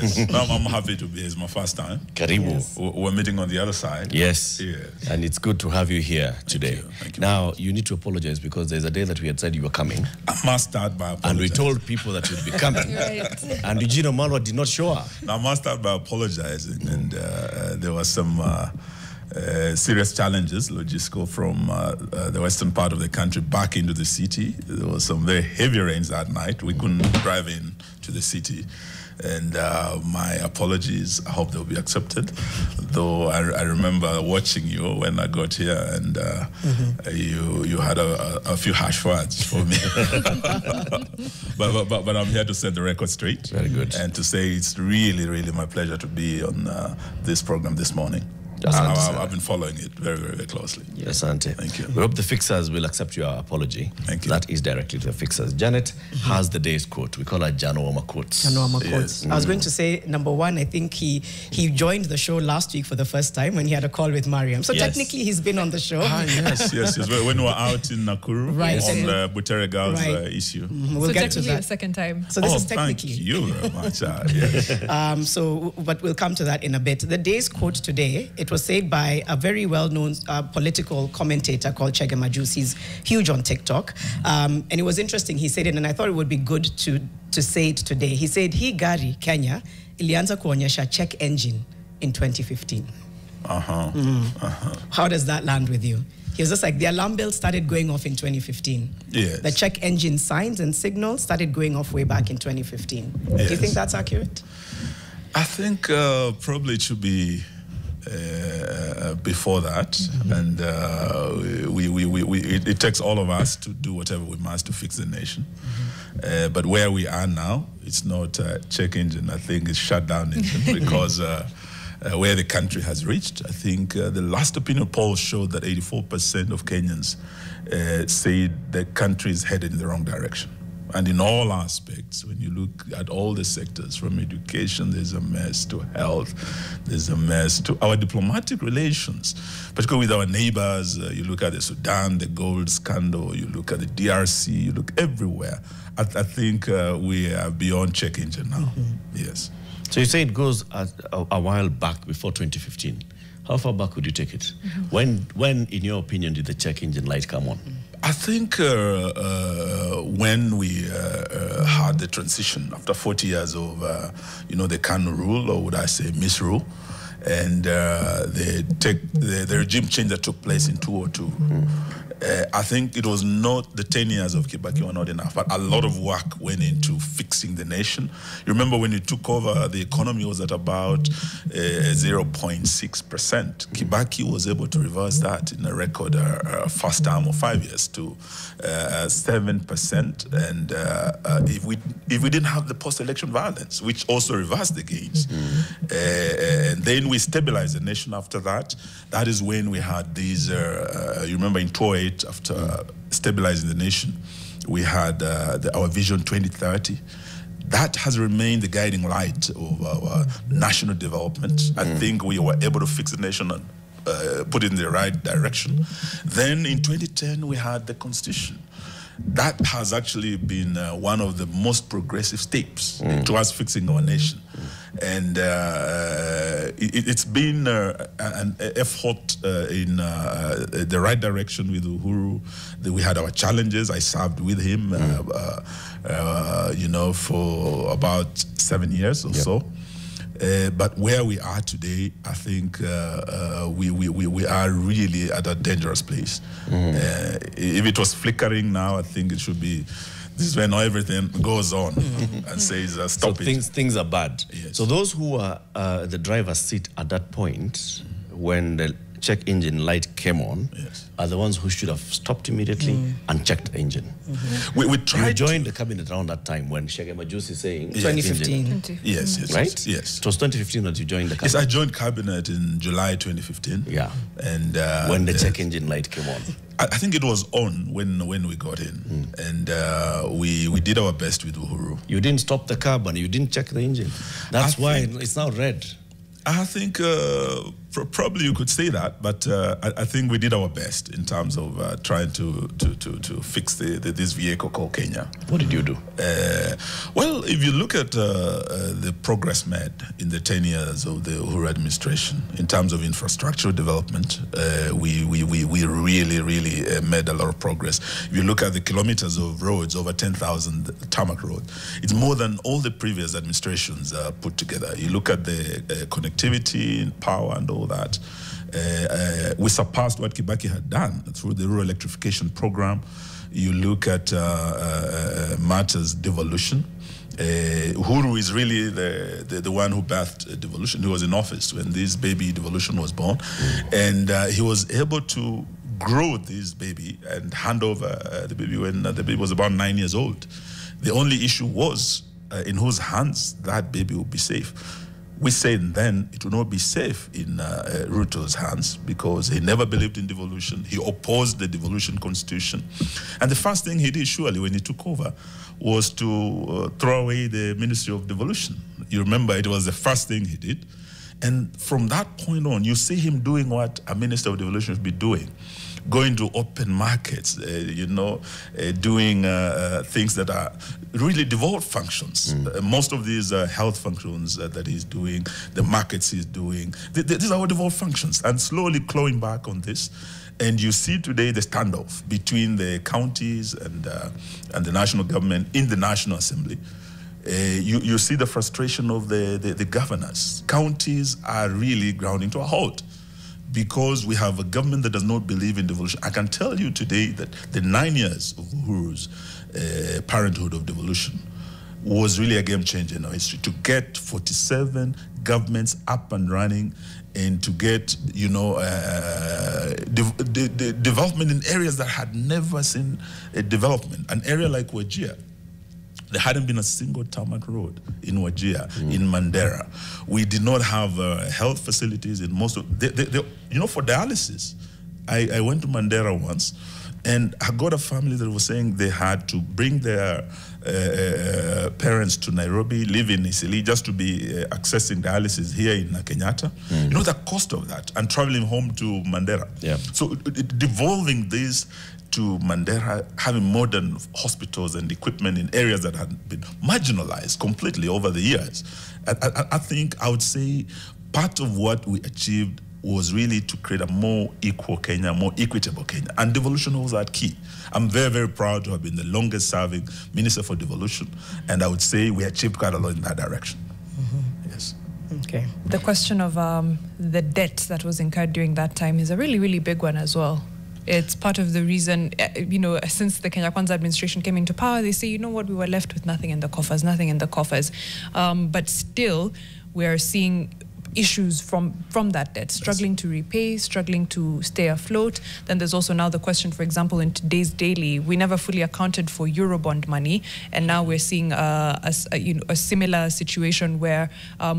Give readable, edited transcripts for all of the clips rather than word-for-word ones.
Yes. I'm happy to be here. It's my first time. Karibu. Yes. We're meeting on the other side. Yes. And it's good to have you here today. Thank you. Now, you need to apologize because there's a day that we had said you were coming. I must start by apologizing. And we told people that you'd be coming. Right. And Eugene Wamalwa did not show up. Now, I must start by apologizing. And there was some serious challenges, logistical, from the western part of the country back into the city. There was some very heavy rains that night. We couldn't drive in to the city. And my apologies, I hope they'll be accepted. Though I remember watching you when I got here, and you had a few harsh words for me. but I'm here to set the record straight. Very good. And to say it's really, really my pleasure to be on this program this morning. I've been following it very, very closely. Yes, Ante. Thank you. We hope the fixers will accept your apology. Thank you. That is directly to the fixers. Janet has the day's quote. We call her Janowama quotes. Janowama quotes. I was going to say, number one, I think he joined the show last week for the first time when he had a call with Mariam. So technically he's been on the show. Yes. When we were out in Nakuru on the Butere Girls issue. We'll get to that. A second time. So this is technically. Thank you very much. Yes. But we'll come to that in a bit. The day's quote today, it was said by a very well-known political commentator called Chege Majusi. He's huge on TikTok. And it was interesting. He said it, and I thought it would be good to say it today. He said, hii gari Kenya ilianza kuonyesha check engine in 2015. How does that land with you? He was just like, the alarm bell started going off in 2015. Yes. The check engine signs and signals started going off way back in 2015. Yes. Do you think that's accurate? I think probably it should be before that, and it takes all of us to do whatever we must to fix the nation. But where we are now, it's not a check engine. I think it's shut down engine because where the country has reached, I think the last opinion poll showed that 84% of Kenyans say the country is headed in the wrong direction. And in all aspects, when you look at all the sectors, from education, there's a mess, to health, there's a mess, to our diplomatic relations, particularly with our neighbors. You look at the Sudan, the gold scandal, you look at the DRC, you look everywhere. I think we are beyond check engine now. Yes. So you say it goes a while back, before 2015. How far back would you take it? When, in your opinion, did the check engine light come on? I think when we had the transition after 40 years of, the Kanu rule, or would I say misrule, and the regime change that took place in 2002. I think it was not, the 10 years of Kibaki were not enough, but a lot of work went into fixing the nation. You remember when he took over, the economy was at about 0.6%. Kibaki was able to reverse that in a record first term of 5 years to 7%. And if we didn't have the post-election violence, which also reversed the gains, and then we stabilized the nation after that. That is when we had these, you remember in 2008, after stabilizing the nation, we had our Vision 2030. That has remained the guiding light of our national development. I think we were able to fix the nation and put it in the right direction. Then in 2010, we had the Constitution. That has actually been one of the most progressive steps towards fixing our nation. And it's been an effort in the right direction with Uhuru. We had our challenges. I served with him, for about 7 years or so. But where we are today, I think we are really at a dangerous place. If it was flickering now, I think it should be. This is when everything goes on and says stop it. So things are bad. Yes. So those who are the driver's seat at that point, when the check engine light came on, are the ones who should have stopped immediately and checked the engine. We tried. You joined the cabinet around that time when Chege Majusi saying 2015. Yes. Right? Yes. It was 2015 that you joined the cabinet. Yes, I joined cabinet in July 2015. Yeah. And when the check engine light came on. I think it was on when we got in, and we did our best with Uhuru. You didn't stop the cab and you didn't check the engine. That's why it's now red. I think Probably you could say that, but I think we did our best in terms of trying to fix this vehicle called Kenya. What did you do? Well, if you look at the progress made in the 10 years of the Uhuru administration in terms of infrastructure development, we really made a lot of progress. If you look at the kilometers of roads, over 10,000 tarmac roads, it's more than all the previous administrations put together. You look at the connectivity and power and all that. We surpassed what Kibaki had done through the rural electrification program. You look at matters devolution. Uhuru is really the one who birthed devolution. He was in office when this baby devolution was born, and he was able to grow this baby and hand over the baby when the baby was about 9 years old. The only issue was in whose hands that baby would be safe. We said then it would not be safe in Ruto's hands because he never believed in devolution. He opposed the devolution constitution. And the first thing he did, surely, when he took over, was to throw away the Ministry of Devolution. You remember it was the first thing he did. And from that point on, you see him doing what a Minister of Devolution should be doing. Going to open markets, doing things that are really devolved functions. Most of these health functions that he's doing, the markets he's doing, these are all devolved functions, and slowly clawing back on this. And you see today the standoff between the counties and the national government in the National Assembly. You see the frustration of the governors. Counties are really grounding to a halt, because we have a government that does not believe in devolution. I can tell you today that the 9 years of Uhuru's parenthood of devolution was really a game changer in our history. To get 47 governments up and running and to get, development in areas that had never seen a development. An area like Wajir, there hadn't been a single tarmac road in Wajir, in Mandera. We did not have health facilities in most of for dialysis. I went to Mandera once, and I got a family that was saying they had to bring their parents to Nairobi, live in Isili, just to be accessing dialysis here in Kenyatta. You know the cost of that, and traveling home to Mandera. Yeah. So devolving this to Mandera, having modern hospitals and equipment in areas that had been marginalized completely over the years. I think I would say part of what we achieved was really to create a more equal Kenya, more equitable Kenya. And devolution was that key. I'm very, very proud to have been the longest serving Minister for Devolution. And I would say we achieved quite a lot in that direction. Yes. Okay. The question of the debt that was incurred during that time is a really, really big one as well. It's part of the reason, since the Kenya Kwanza administration came into power, they say, you know what, we were left with nothing in the coffers. But still, we are seeing issues from that debt, struggling to repay, struggling to stay afloat. Then there's also now the question, for example, in today's daily, we never fully accounted for Eurobond money, and now we're seeing a similar situation where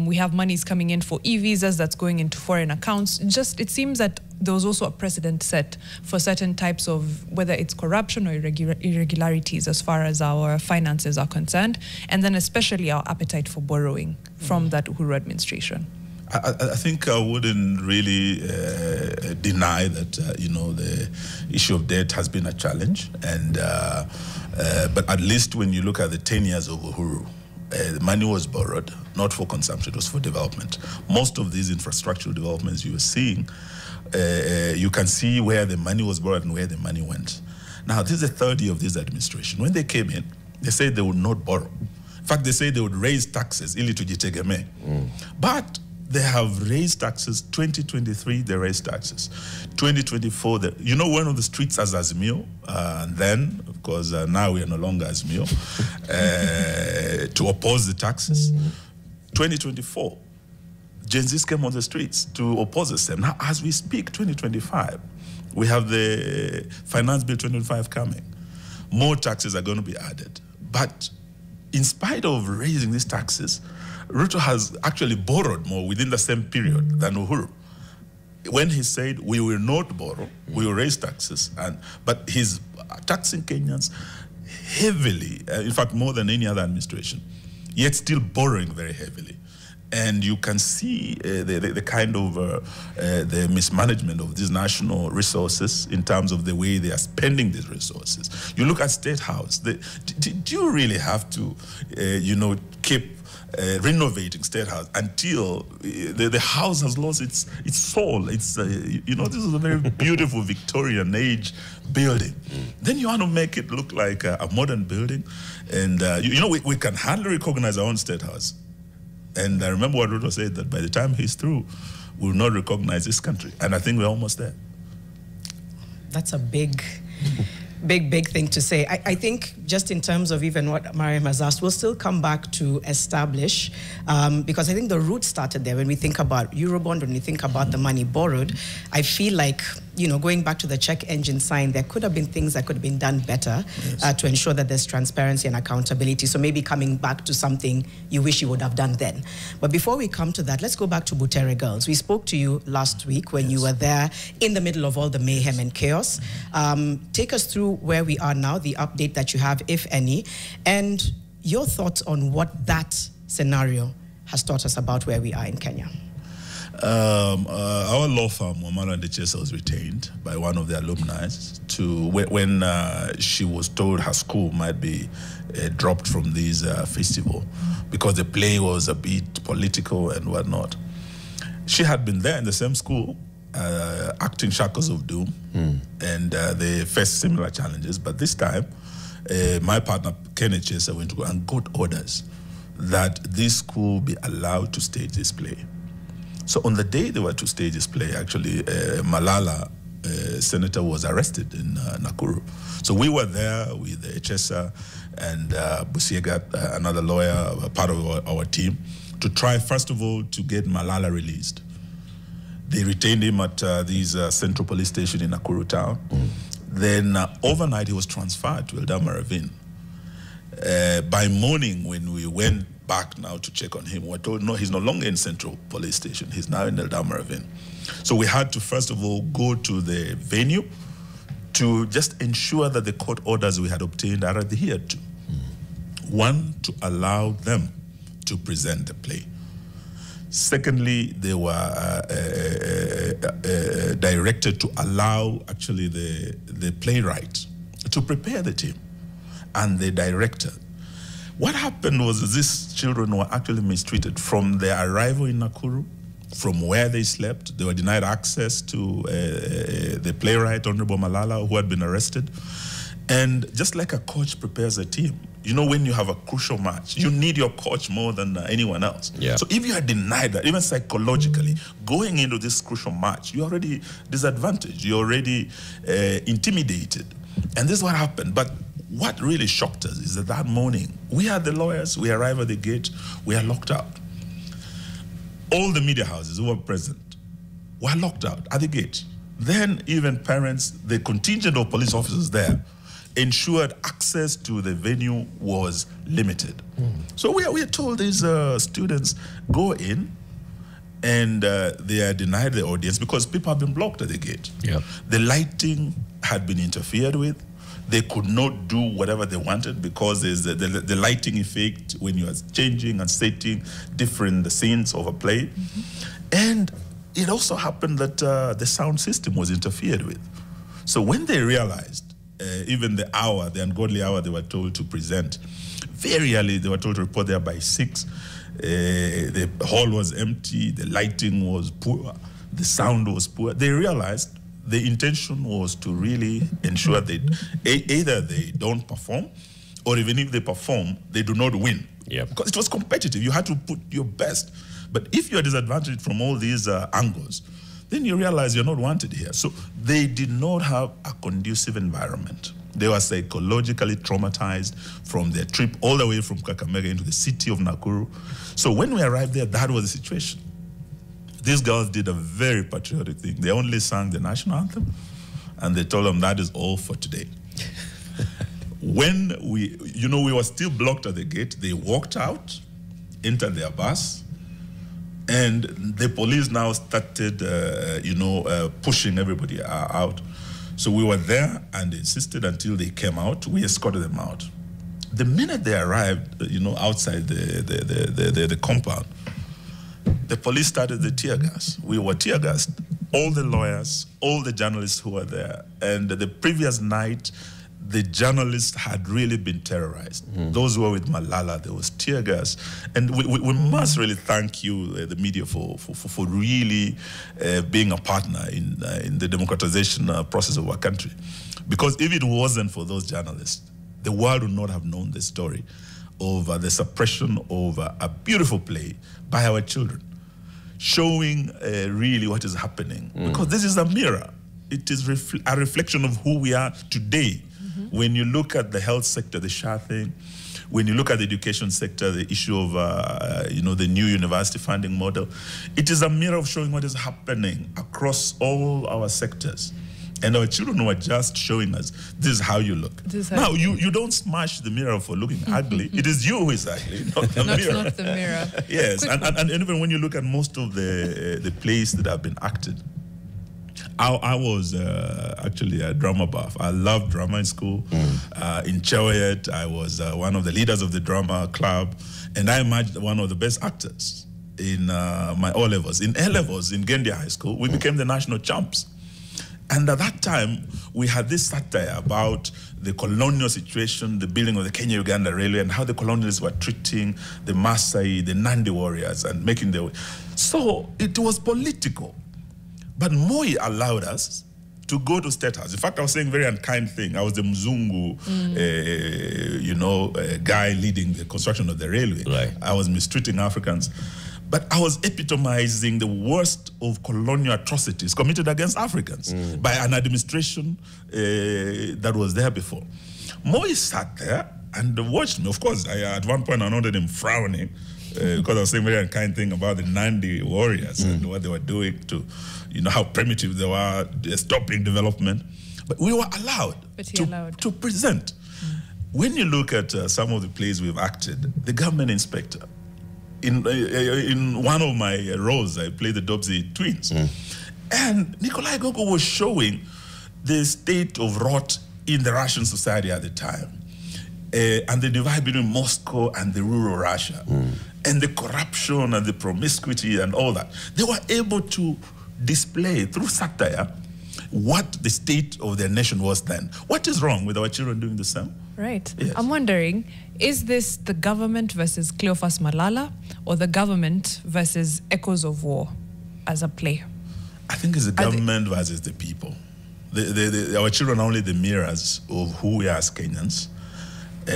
we have monies coming in for e-visas that's going into foreign accounts. It seems that there was also a precedent set for certain types of, whether it's corruption or irregularities as far as our finances are concerned, and then especially our appetite for borrowing from that Uhuru administration. I think I wouldn't really deny that the issue of debt has been a challenge, and but at least when you look at the 10 years of Uhuru, the money was borrowed not for consumption; it was for development. Most of these infrastructural developments you are seeing, you can see where the money was borrowed and where the money went. Now, this is the third year of this administration. When they came in, they said they would not borrow. In fact, they said they would raise taxes, ili tujitegemee. But they have raised taxes. 2023, they raised taxes. 2024, one of the streets as Azimio, and then, of course, now we are no longer Azimio, to oppose the taxes. 2024, Gen Zs came on the streets to oppose the same. Now, as we speak, 2025, we have the Finance Bill 2025 coming. More taxes are going to be added. But in spite of raising these taxes, Ruto has actually borrowed more within the same period than Uhuru. When he said, we will not borrow, we will raise taxes, but he's taxing Kenyans heavily, in fact, more than any other administration, yet still borrowing very heavily. And you can see the kind of the mismanagement of these national resources in terms of the way they are spending these resources. You look at State House. Do you really have to, keep renovating State House until the house has lost its soul? It's this is a very beautiful Victorian age building. Then you want to make it look like a modern building, and we can hardly recognize our own State House. And I remember what Ruto said, that by the time he's through, we'll not recognize this country. And I think we're almost there. That's a big thing to say. I think just in terms of even what Mariam has asked, we'll still come back to establish, because I think the root started there. When we think about Eurobond, when we think about the money borrowed, I feel like, going back to the check engine sign, there could have been things that could have been done better to ensure that there's transparency and accountability. So maybe coming back to something you wish you would have done then. But before we come to that, let's go back to Butere Girls. We spoke to you last week when you were there in the middle of all the mayhem and chaos. Take us through where we are now, the update that you have, if any, and your thoughts on what that scenario has taught us about where we are in Kenya. Our law firm, Wamalwa and DHS, was retained by one of the alumni when she was told her school might be dropped from this festival because the play was a bit political and whatnot. She had been there in the same school, acting Shackles of Doom, and they faced similar challenges. But this time, my partner, Kenneth Chesa, went to go and got orders that this school be allowed to stage this play. So on the day they were to stage this play, actually, Malala, senator, was arrested in Nakuru. So we were there with Chesa and Busiega, another lawyer, part of our team, to try, first of all, to get Malala released. They retained him at this central police station in Nakuru town. Then overnight, he was transferred to Eldama Ravine. By morning, when we went back now to check on him, we were told, no, he's no longer in central police station. He's now in Eldama Ravine. So we had to, first of all, go to the venue to just ensure that the court orders we had obtained are adhered to. One, to allow them to present the play. Secondly, they were directed to allow actually the playwright to prepare the team and the director. What happened was these children were actually mistreated from their arrival in Nakuru, from where they slept. They were denied access to the playwright, Honorable Malala, who had been arrested. And just like a coach prepares a team, when you have a crucial match, you need your coach more than anyone else. Yeah. So if you are denied that, even psychologically, going into this crucial match, you're already disadvantaged, you're already intimidated. And this is what happened. But what really shocked us is that morning, we had the lawyers, we arrived at the gate, we are locked out. All the media houses who were present were locked out at the gate. Then even parents, the contingent of police officers there, ensured access to the venue was limited. So we are told these students go in and they are denied the audience because people have been blocked at the gate. Yep. The lighting had been interfered with. They could not do whatever they wanted because there's the lighting effect when you are changing and setting the scenes of a play. And it also happened that the sound system was interfered with. So when they realized, even the ungodly hour they were told to present, very early they were told to report there by 6. The hall was empty, the lighting was poor, the sound was poor. They realized the intention was to really ensure that either they don't perform, or even if they perform, they do not win. Yep. Because it was competitive. You had to put your best. But if you're disadvantaged from all these angles, then you realize you're not wanted here. So they did not have a conducive environment. They were psychologically traumatized from their trip all the way from Kakamega into the city of Nakuru. So when we arrived there, that was the situation. These girls did a very patriotic thing. They only sang the national anthem, and they told them that is all for today. When we were still blocked at the gate, they walked out, entered their bus, and the police now started, pushing everybody out. So we were there and insisted until they came out. We escorted them out. The minute they arrived, outside the compound, the police started the tear gas. We were tear gassed. All the lawyers, all the journalists who were there. And the previous night, the journalists had really been terrorized. Those who were with Malala, there was tear gas. And we must really thank you, the media, for really being a partner in the democratization process of our country. Because if it wasn't for those journalists, the world would not have known the story of the suppression of a beautiful play by our children, showing really what is happening. Because this is a mirror. It is a reflection of who we are today. When you look at the health sector, the SHA thing, when you look at the education sector, the issue of the new university funding model, it is a mirror of showing what is happening across all our sectors. And our children were just showing us, this is how you look. Now, you don't smash the mirror for looking ugly. It is you who is ugly, not the mirror. Not the mirror. Yes, and even when you look at most of the plays that have been acted, I was actually a drama buff. I loved drama in school. In Chewayet, I was one of the leaders of the drama club, and I emerged one of the best actors in my O-levels. In A-levels, in Gendia High School, we became the national champs. And at that time, we had this satire about the colonial situation, the building of the Kenya-Uganda Railway, and how the colonialists were treating the Maasai, the Nandi warriors, and making their way. So it was political. But Moi allowed us to go to State House. In fact, I was saying a very unkind thing. I was the Mzungu, guy leading the construction of the railway. Right. I was mistreating Africans. But I was epitomizing the worst of colonial atrocities committed against Africans by an administration that was there before. Moi sat there and watched me. Of course, at one point I noted him frowning because I was saying a very unkind thing about the Nandi warriors and what they were doing to, how primitive they were, stopping development. But we were allowed to present. When you look at some of the plays we've acted, the government inspector, in one of my roles, I played the Dobsy twins. And Nikolai Gogo was showing the state of rot in the Russian society at the time. And the divide between Moscow and the rural Russia. And the corruption and the promiscuity and all that. They were able to display through satire what the state of their nation was then. What is wrong with our children doing the same? Right. Yes. I'm wondering, is this the government versus Cleophas Malala or the government versus Echoes of War as a play? I think it's the government versus the people. Our children are only the mirrors of who we are as Kenyans,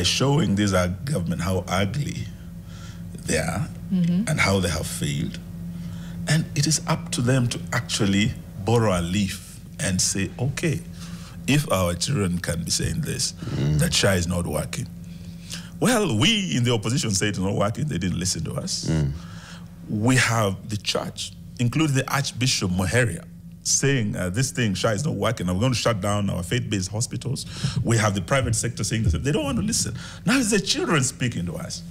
showing these are government how ugly they are and how they have failed. And it is up to them to actually borrow a leaf and say, okay, if our children can be saying this, that SHA is not working. Well, we in the opposition say it's not working. They didn't listen to us. We have the church, including the Archbishop Moheria, saying this thing, SHA is not working. We're going to shut down our faith-based hospitals. We have the private sector saying this. They don't want to listen. Now it's the children speaking to us.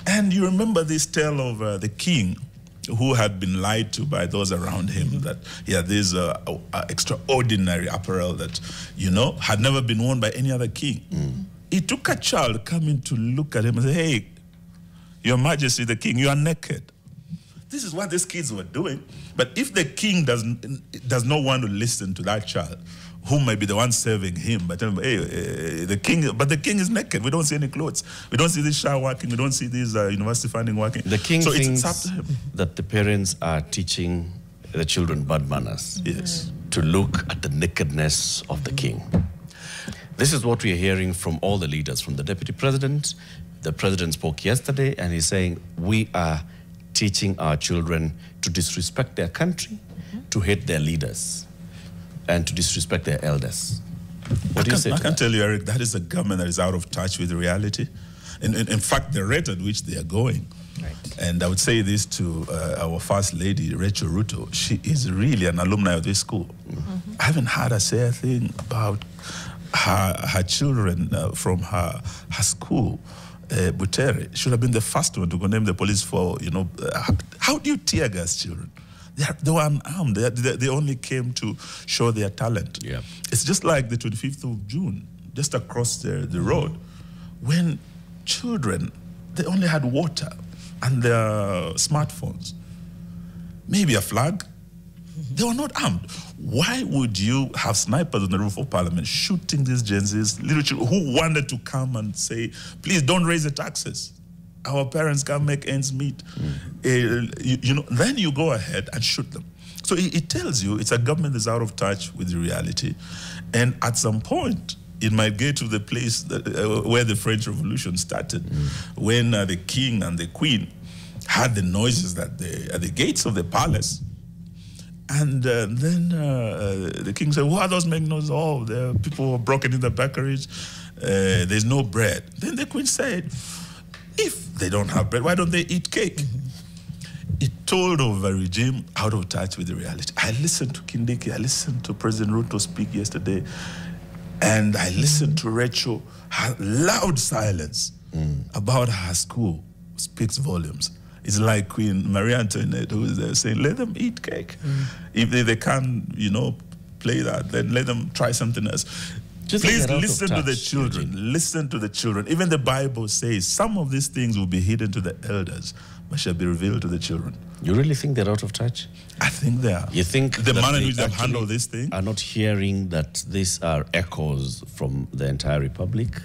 And you remember this tale of the king who had been lied to by those around him that he had this extraordinary apparel that, had never been worn by any other king. It took a child coming to look at him and say, hey, Your Majesty, the king, you are naked. This is what these kids were doing. But if the king does not want to listen to that child, who might be the one serving him, but hey, the king is naked. We don't see any clothes. We don't see this SHA working. We don't see this university funding working. The king so thinks it's up to him. That the parents are teaching the children bad manners. Yes. To look at the nakedness of the king. This is what we are hearing from all the leaders, from the deputy president. The president spoke yesterday, and he's saying we are teaching our children to disrespect their country, to hate their leaders, and to disrespect their elders. What do you say to that? I can tell you, Eric, that is a government that is out of touch with reality. In fact, the rate at which they are going. Right. And I would say this to our First Lady, Rachel Ruto. She is really an alumni of this school. I haven't heard her say a thing about her children from her school. Butere should have been the first one to condemn the police for, how do you tear gas children? They were unarmed. They only came to show their talent. Yeah. It's just like the 25th of June, just across the road, when children, they only had water and their smartphones. maybe a flag. They were not armed. Why would you have snipers on the roof of Parliament shooting these Gen Zs, little children who wanted to come and say, please don't raise the taxes. Our parents can't make ends meet. Then you go ahead and shoot them. So it tells you it's a government that's out of touch with the reality. And at some point, it might get to the place that, where the French Revolution started, when the king and the queen had the noises at the gates of the palace. And then the king said, who are those making noises? Oh, there are people who are broken in the bakeries. There's no bread. Then the queen said, if they don't have bread, why don't they eat cake? It told of a regime out of touch with the reality. I listened to Kindiki, I listened to President Ruto speak yesterday, and I listened to Rachel. Her loud silence about her school speaks volumes. It's like Queen Marie Antoinette, who is there saying, let them eat cake. If they can't, play that, then let them try something else. Please listen to the children. Eugene. Listen to the children. Even the Bible says some of these things will be hidden to the elders, but shall be revealed to the children. You really think they're out of touch? I think they are. You think the manner in which they've handled this thing are not hearing that these are echoes from the entire republic?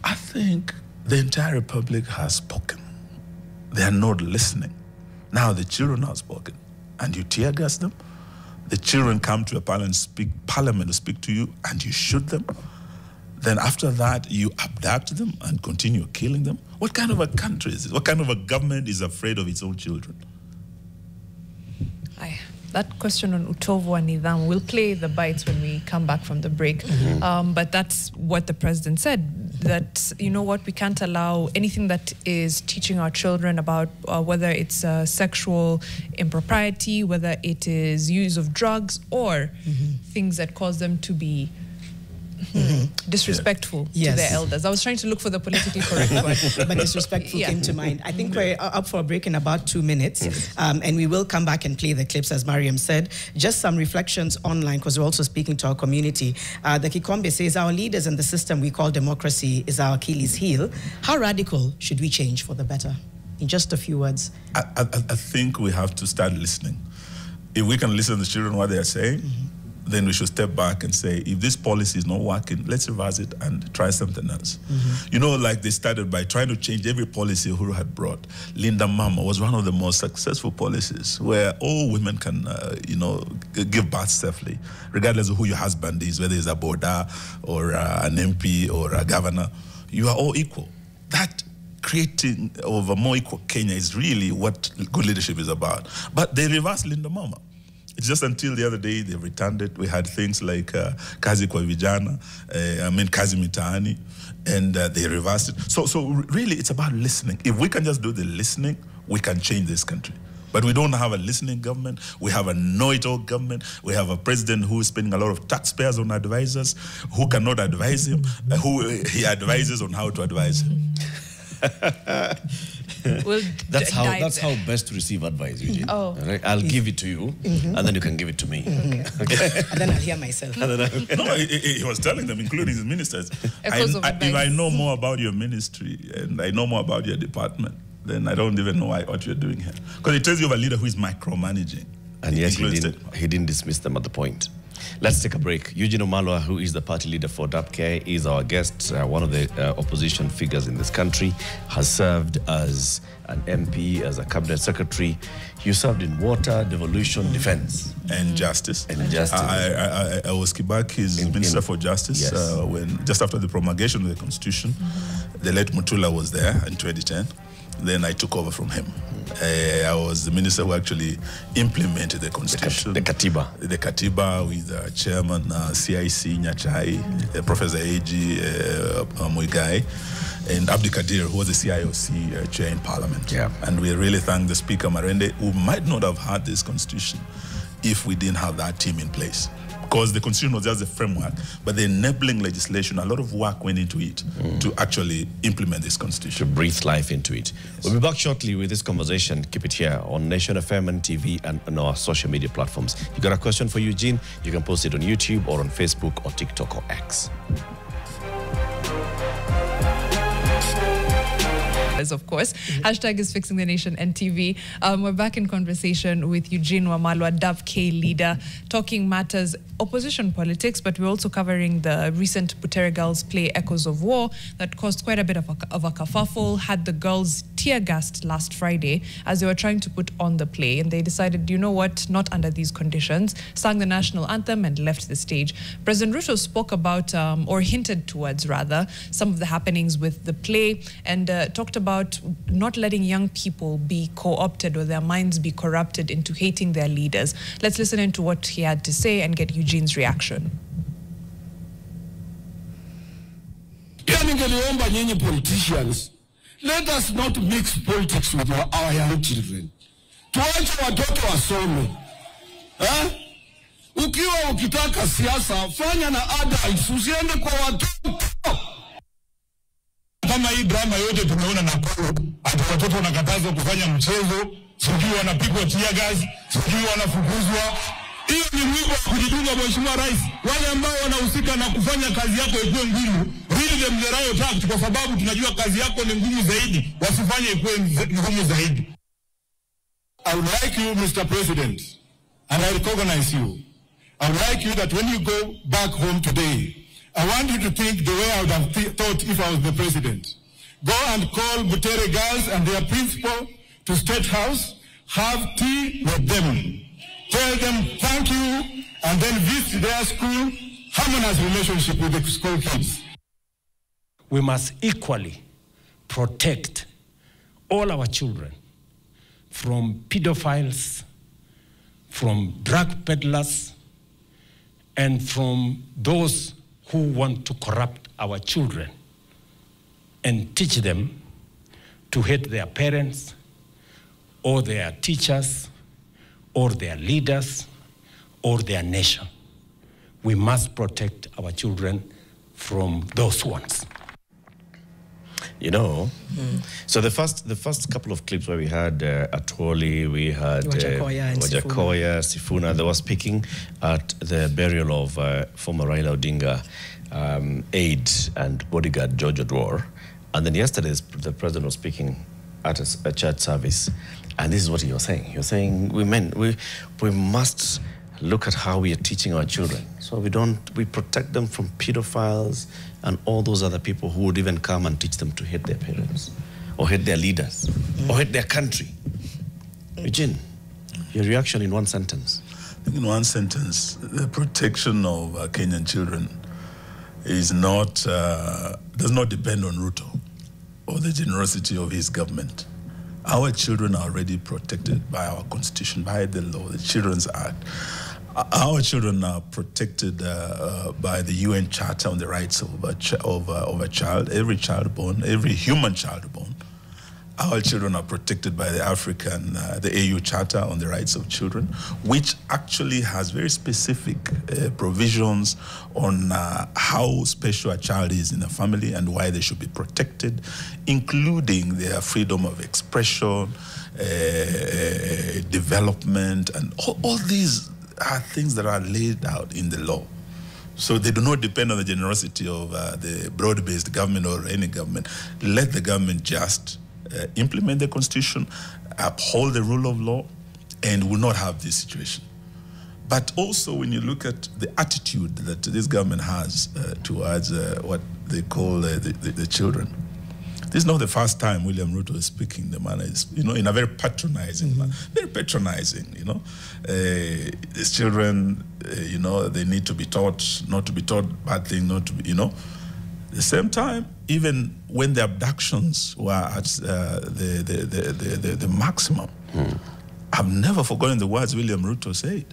I think the entire republic has spoken. They are not listening. Now the children have spoken, and you tear gas them. The children come to a parliament to speak to you, and you shoot them. Then after that, you abduct them and continue killing them. What kind of a country is this? What kind of a government is afraid of its own children? That question on Utovu and Nidham, we'll play the bites when we come back from the break. But that's what the president said, that, we can't allow anything that is teaching our children about whether it's sexual impropriety, whether it is use of drugs, or things that cause them to be disrespectful to their elders. I was trying to look for the politically correct word. But disrespectful came to mind. I think we're up for a break in about 2 minutes. And we will come back and play the clips, as Mariam said. Just some reflections online, because we're also speaking to our community. The Kikombe says, our leaders and the system we call democracy is our Achilles heel. How radical should we change for the better? In just a few words. I think we have to start listening. If we can listen to the children, what they are saying, then we should step back and say, if this policy is not working, let's reverse it and try something else. Like they started by trying to change every policy Uhuru had brought. Linda Mama was one of the most successful policies where all women can, give birth safely, regardless of who your husband is, whether he's a boda or an MP or a governor. You are all equal. That creating of a more equal Kenya is really what good leadership is about. But they reversed Linda Mama. It's just until the other day they returned it. We had things like Kazi kwa Vijana, Kazi Mitaani, and they reversed it. So really it's about listening. If we can just do the listening, we can change this country. But we don't have a listening government. We have a know-it-all government. We have a president who is spending a lot of taxpayers on advisors, who cannot advise him, who he advises on how to advise him. That's how best to receive advice, Eugene. Right? I'll give it to you, and then you can give it to me. Okay. And then I'll hear myself. No, he was telling them, including his ministers, if I know more about your ministry and I know more about your department, then I don't even know what you're doing here. Because it tells you of a leader who is micromanaging. And yet he didn't dismiss them at the point. Let's take a break. Eugene Wamalwa, who is the party leader for DAP-K, is our guest. One of the opposition figures in this country, has served as an MP, as a cabinet secretary. You served in water, devolution, defense. And justice. And justice. I was Kibaki's Minister for Justice when just after the promulgation of the Constitution. The late Mutula was there in 2010. Then I took over from him. I was the minister who actually implemented the Constitution. The Katiba. The Katiba with Chairman CIC Nyachai, Professor A.G. Muigai, and Abdi Kadir, who was the CIOC chair in Parliament. And we really thank the Speaker Marende, who might not have had this Constitution if we didn't have that team in place. Because the Constitution was just a framework, but the enabling legislation, a lot of work went into it to actually implement this Constitution. To breathe life into it. We'll be back shortly with this conversation. Keep it here on Nation FM and TV and on our social media platforms. You got a question for Eugene? You can post it on YouTube or on Facebook or TikTok or X. Of course. Hashtag is Fixing the Nation NTV. We're back in conversation with Eugene Wamalwa, DAP-K leader, talking matters opposition politics, but we're also covering the recent Butere girls play Echoes of War that caused quite a bit of a kerfuffle, had the girls tear gassed last Friday as they were trying to put on the play, and they decided, you know what, not under these conditions, sang the national anthem and left the stage. President Ruto spoke about, or hinted towards rather, some of the happenings with the play, and talked about not letting young people be co-opted or their minds be corrupted into hating their leaders. Let's listen into what he had to say and get Eugene's reaction. Ningeliomba nyinyi politicians, let us not mix politics with our young children. Tuache watoto wasome. Ukiwa ukitaka siasa, fanya na adults, usiende kwa watoto. Kama hii drama yote tumeona Nakuru, ati watoto wanakatazwa kufanya mchezo, sijui wanapigwa tear gas, sijui wanafukuzwa. Hiyo ni mwigo wa kujidunga Mheshimiwa Rais. Wale ambao wanahusika na kufanya kazi yako ikuwe ngumu, really them the riot act, kwa sababu tunajua kazi yako ni ngumu zaidi, wasifanye ikuwe ngumu zaidi. I would like you, Mr. President, and I recognize you. I would like you that when you go back home today, I want you to think the way I would have thought if I was the president. Go and call Butere girls and their principal to State House, have tea with them. Tell them thank you, and then visit their school, harmonize relationship with the school kids. We must equally protect all our children from pedophiles, from drug peddlers, and from those who want to corrupt our children and teach them to hate their parents or their teachers or their leaders or their nation. We must protect our children from those ones. You know, so the first couple of clips where we had Atwoli, we had Wajakoya, Sifuna, they were speaking at the burial of former Raila Odinga aide and bodyguard George Odwor. And then yesterday, the president was speaking at a church service. And this is what he was saying. He was saying, we must look at how we are teaching our children. So we protect them from pedophiles and all those other people who would even come and teach them to hate their parents or hate their leaders or hate their country. Eugene, your reaction in one sentence. In one sentence, the protection of Kenyan children is not, does not depend on Ruto or the generosity of his government. Our children are already protected by our constitution, by the law, the Children's Act. Our children are protected by the UN Charter on the rights of a child, every child born, every human child born. Our children are protected by the African, the AU Charter on the rights of children, which actually has very specific provisions on how special a child is in a family and why they should be protected, including their freedom of expression, development, and all these are things that are laid out in the law. So they do not depend on the generosity of the broad-based government or any government. Let the government just implement the constitution, uphold the rule of law, and will not have this situation. But also when you look at the attitude that this government has towards what they call the children, this is not the first time William Ruto is speaking. The manner is, in a very patronizing manner, very patronizing, These children, they need to be taught, not to be taught bad things, not to be, At the same time, even when the abductions were at the maximum, I've never forgotten the words William Ruto said,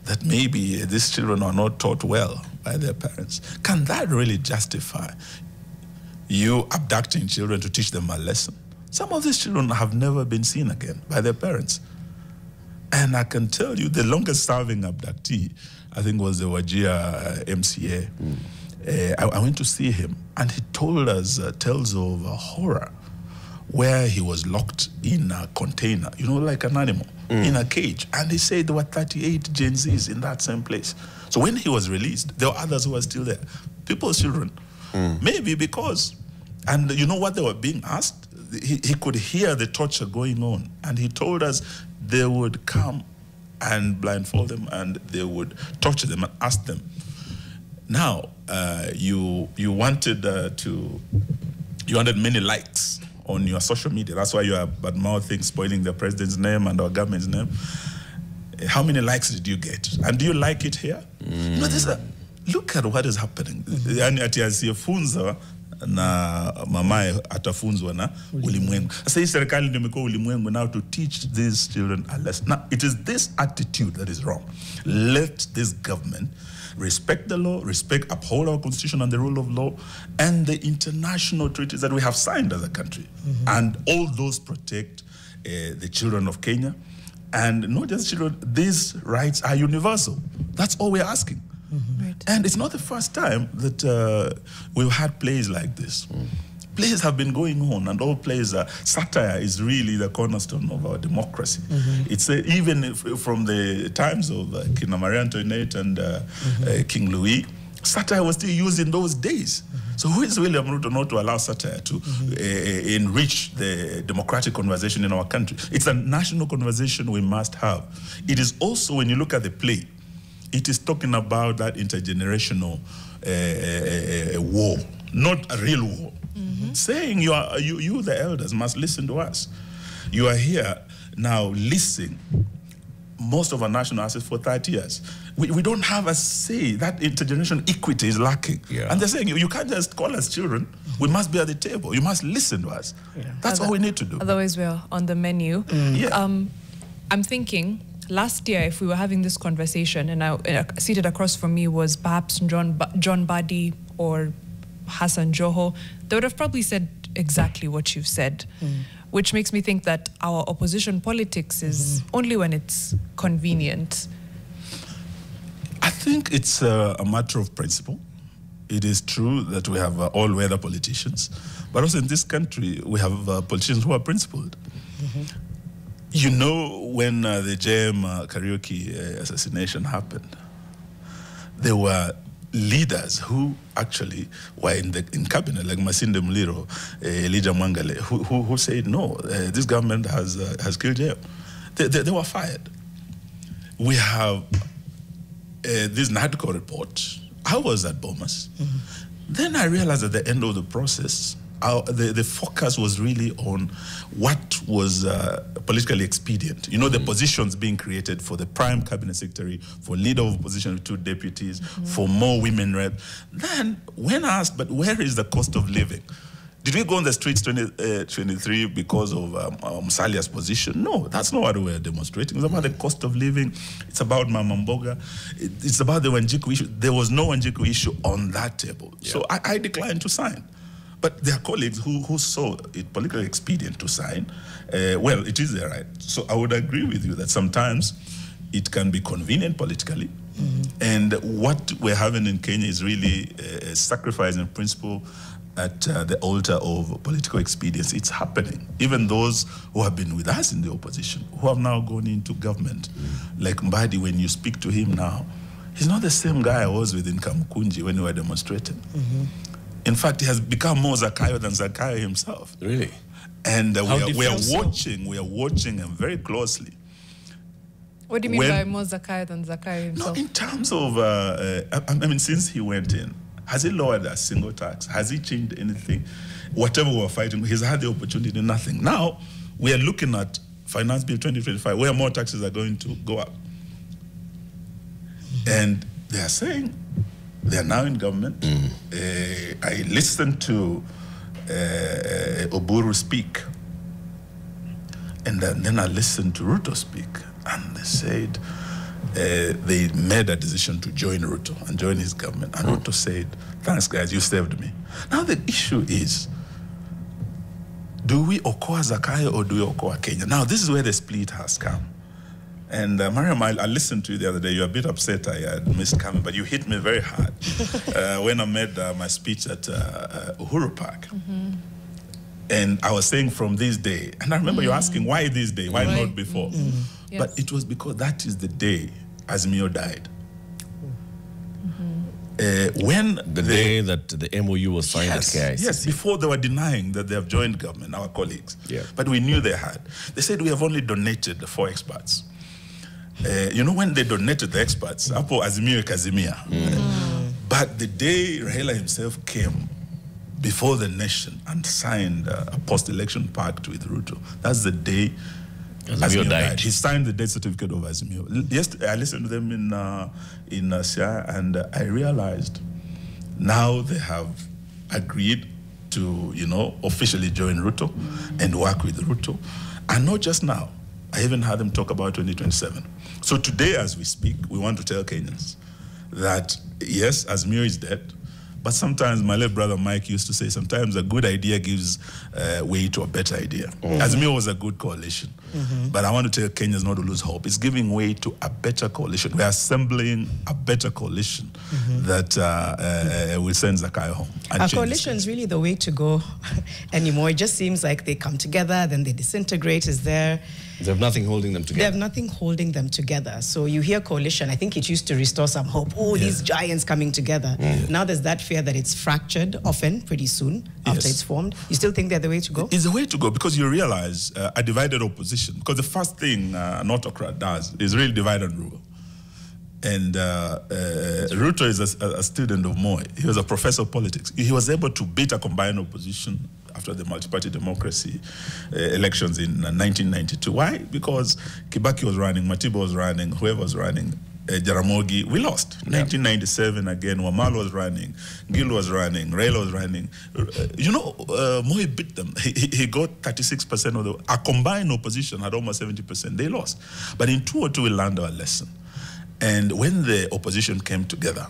that maybe these children are not taught well by their parents. Can that really justify you abducting children to teach them a lesson? Some of these children have never been seen again by their parents. And I can tell you the longest serving abductee, I think, was the Wajir MCA. I went to see him, and he told us tales of horror, where he was locked in a container, like an animal, in a cage. And he said there were 38 Gen Zs in that same place. So when he was released, there were others who were still there. People's children. Maybe because, and you know what they were being asked? he could hear the torture going on, and he told us they would come and blindfold them, and they would torture them and ask them. Now, you wanted many likes on your social media. That's why you are bad-mouthing, spoiling the president's name and our government's name. How many likes did you get? And do you like it here? No, look at what is happening. Yani ati asiyefunza na mamaye atafunzwa na ulimwengu. Sasa hii serikali ndio imekuwa ulimwengu now to teach these children a lesson. Now, it is this attitude that is wrong. Let this government respect the law, uphold our constitution and the rule of law, and the international treaties that we have signed as a country. And all those protect the children of Kenya. And not just children, these rights are universal. That's all we're asking. Right. And it's not the first time that we've had plays like this. Plays have been going on, and all plays satire is really the cornerstone of our democracy. It's even from the times of King Marie Antoinette and King Louis, satire was still used in those days. So who is William Ruto not to allow satire to enrich the democratic conversation in our country? It's a national conversation we must have. It is also, when you look at the play, it is talking about that intergenerational war, not a real war. Saying you, the elders, must listen to us. You are here now listening. Most of our national assets for 30 years. We don't have a say. That intergenerational equity is lacking. And they're saying, you can't just call us children. We must be at the table. You must listen to us. That's all we need to do. Otherwise, we're on the menu. I'm thinking, last year, if we were having this conversation, and seated across from me was perhaps John Badi or Hassan Joho, they would have probably said exactly what you've said. Which makes me think that our opposition politics is only when it's convenient. I think it's a matter of principle. It is true that we have all-weather politicians, but also in this country, we have politicians who are principled. You know, when the JM karaoke assassination happened, there were leaders who actually were in cabinet, like Masinde Muliro, Elijah Mwangale, who said, no, this government has killed JM. They were fired. We have this NADCO report. I was at Bomas. Then I realized at the end of the process, the focus was really on what was politically expedient. You know, the positions being created for the prime cabinet secretary, for leader of opposition with 2 deputies, for more women rep. Then, when asked, but where is the cost of living? Did we go on the streets 23 because of Musalia's position? No, that's not what we're demonstrating. It's about the cost of living. It's about Mama Mboga. It's about the Wanjiku issue. There was no Wanjiku issue on that table. So I declined to sign. But there are colleagues who saw it politically expedient to sign. Well, it is their right. So I would agree with you that sometimes it can be convenient politically. And what we're having in Kenya is really a sacrifice in principle at the altar of political expediency. It's happening. Even those who have been with us in the opposition, who have now gone into government, like Mbadi, when you speak to him now, he's not the same guy I was with in Kamukunji when we were demonstrating. In fact, he has become more Zakayo than Zakayo himself. Really? And we are watching him very closely. What do you mean by more Zakayo than Zakayo himself? No, in terms of, I mean, since he went in, has he lowered a single tax? Has he changed anything? Whatever we're fighting, he's had the opportunity, nothing. Now, we are looking at Finance Bill 2025, where more taxes are going to go up. And they are saying, they are now in government. I listened to Oburu speak, and then I listened to Ruto speak, and they said they made a decision to join Ruto and join his government. And Ruto said, thanks guys, you saved me. Now the issue is, do we okoa Zakayo or do we okoa Kenya? Now this is where the split has come. And Mariam, I listened to you the other day. You're a bit upset I had missed coming, but you hit me very hard when I made my speech at Uhuru Park. And I was saying from this day, and I remember you asking, why this day? Why not before? But it was because that is the day Azimio died. when the day that the MOU was signed at KICC. Yes, before they were denying that they have joined government, our colleagues. Yeah. But we knew they had. They said we have only donated 4 experts. You know, when they donated the experts, Apo Azimio Kazimia. But the day Raila himself came before the nation and signed a post-election pact with Ruto, that's the day Azimio died. He signed the death certificate of Azimio. Yes, I listened to them in Sia, and I realized now they have agreed to, you know, officially join Ruto and work with Ruto. And not just now. I even had them talk about 2027. So today, as we speak, we want to tell Kenyans that, yes, Azimio is dead, but sometimes my late brother Mike used to say, sometimes a good idea gives way to a better idea. Azimio was a good coalition, but I want to tell Kenyans not to lose hope. It's giving way to a better coalition. We're assembling a better coalition that will send Zakayo home. A coalition is really the way to go anymore. It just seems like they come together, then they disintegrate. Is there? They have nothing holding them together. They have nothing holding them together. So you hear coalition, I think it used to restore some hope. Oh, these giants coming together. Now there's that fear that it's fractured often pretty soon after it's formed. You still think they're the way to go? It's the way to go because you realize a divided opposition. Because the first thing an autocrat does is really divide and rule. And Ruto is a student of Moi. He was a professor of politics. He was able to beat a combined opposition after the multi-party democracy elections in 1992. Why? Because Kibaki was running, Matiba was running, whoever was running, Jaramogi, we lost. 1997 again, Wamalwa was running, Gil was running, Raila was running. You know, Moi beat them. He got 36% of a combined opposition had almost 70%. They lost. But in 2002, we learned our lesson. And when the opposition came together,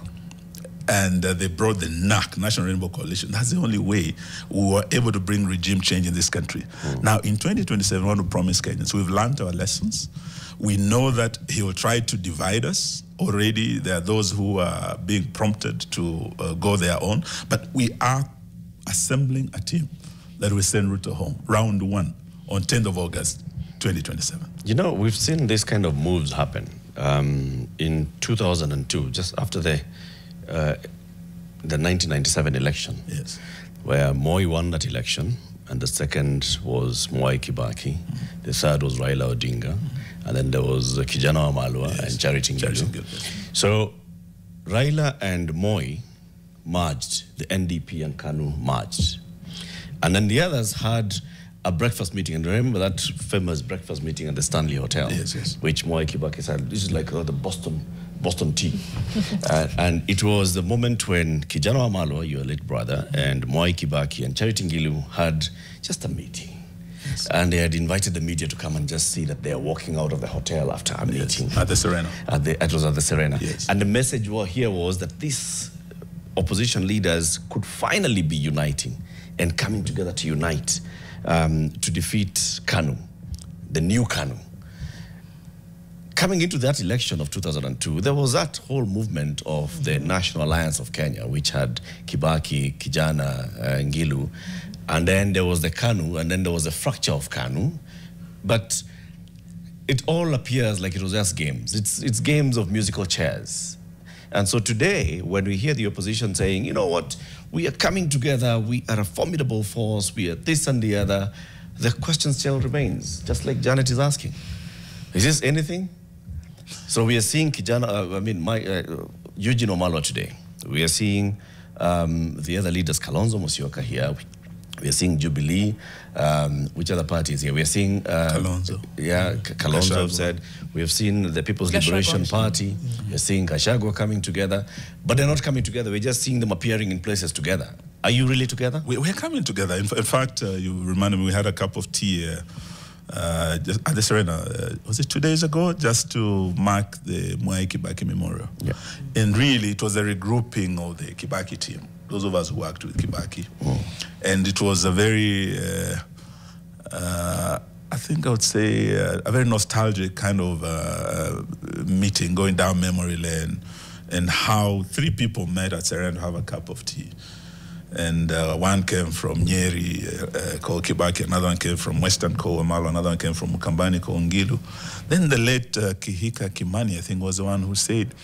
and they brought the NAC, National Rainbow Coalition. That's the only way we were able to bring regime change in this country. Now, in 2027, we want to promise Kenyans, we've learned our lessons. We know that he will try to divide us. Already, there are those who are being prompted to go their own. But we are assembling a team that will send Ruto home, round 1, on 10th of August, 2027. You know, we've seen this kind of moves happen. In 2002, just after the 1997 election, where Moi won that election, and the second was Mwai Kibaki, the third was Raila Odinga, and then there was Kijana Wamalwa and Charity Ngilu. So Raila and Moi merged, the NDP and KANU merged. And then the others had a breakfast meeting, and remember that famous breakfast meeting at the Stanley Hotel, which Mwai Kibaki said, this is like the Boston tea. And it was the moment when Kijana Wamalwa, your late brother, and Mwai Kibaki and Charity Ngilu had just a meeting. And they had invited the media to come and just see that they are walking out of the hotel after a meeting. At the Serena. It was at the Serena. And the message here was that these opposition leaders could finally be uniting and coming together to unite to defeat KANU, the new KANU. Coming into that election of 2002, there was that whole movement of the National Alliance of Kenya, which had Kibaki, Kijana, Ngilu, and then there was the KANU, and then there was a fracture of KANU. But it all appears like it was just games. It's games of musical chairs. And so today, when we hear the opposition saying, you know what, we are coming together, we are a formidable force, we are this and the other, the question still remains, just like Janet is asking. Is this anything? So we are seeing Eugene Wamalwa today. We are seeing the other leaders, Kalonzo Musyoka here. We are seeing Jubilee. Which other parties here? We are seeing Kalonzo. Kalonzo said. We have seen the People's Liberation Party. We are seeing Gachagua coming together, but they're not coming together. We're just seeing them appearing in places together. Are you really together? We're coming together. In fact, you reminded me we had a cup of tea just at the Serena. Was it 2 days ago? Just to mark the Mwai Kibaki Memorial. And really, it was a regrouping of the Kibaki team. Those of us who worked with Kibaki. And it was a very, I think I would say, a very nostalgic kind of meeting, going down memory lane, and how 3 people met at Serena to have a cup of tea. And one came from Nyeri, called Kibaki, another one came from Western, called Wamalwa, another one came from Mukambani, called Ngilu. Then the late Kihika Kimani, I think, was the one who said,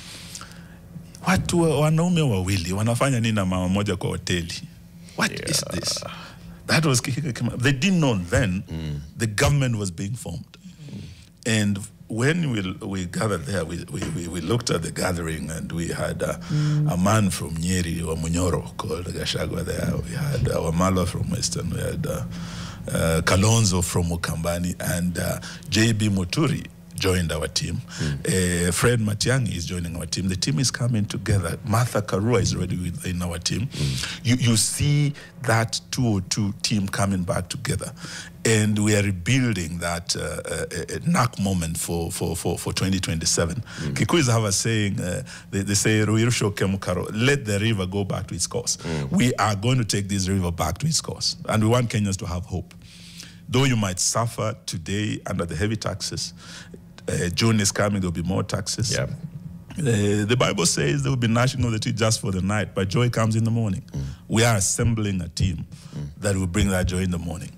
watu wanaume wawili wanafanya nini na mama moja kwa hoteli? What is this? That was they didn't know then the government was being formed. And when we gathered there, we looked at the gathering, and we had a man from Nyeri or Munyoro called Gashagwa there. We had Wamalwa from Western. We had Kalonzo from Mukambani, and J.B. Muturi joined our team. Fred Matiang'i is joining our team. The team is coming together. Martha Karua is already in our team. You see that 202 team coming back together. And we are rebuilding that NAC moment for 2027. Kikuyus have a saying, they say, Ruirusho Kemukaro, let the river go back to its course. We are going to take this river back to its course. And we want Kenyans to have hope. Though you might suffer today under the heavy taxes, June is coming, there will be more taxes. Yeah. The Bible says there will be gnashing of the teeth just for the night, but joy comes in the morning. We are assembling a team that will bring that joy in the morning.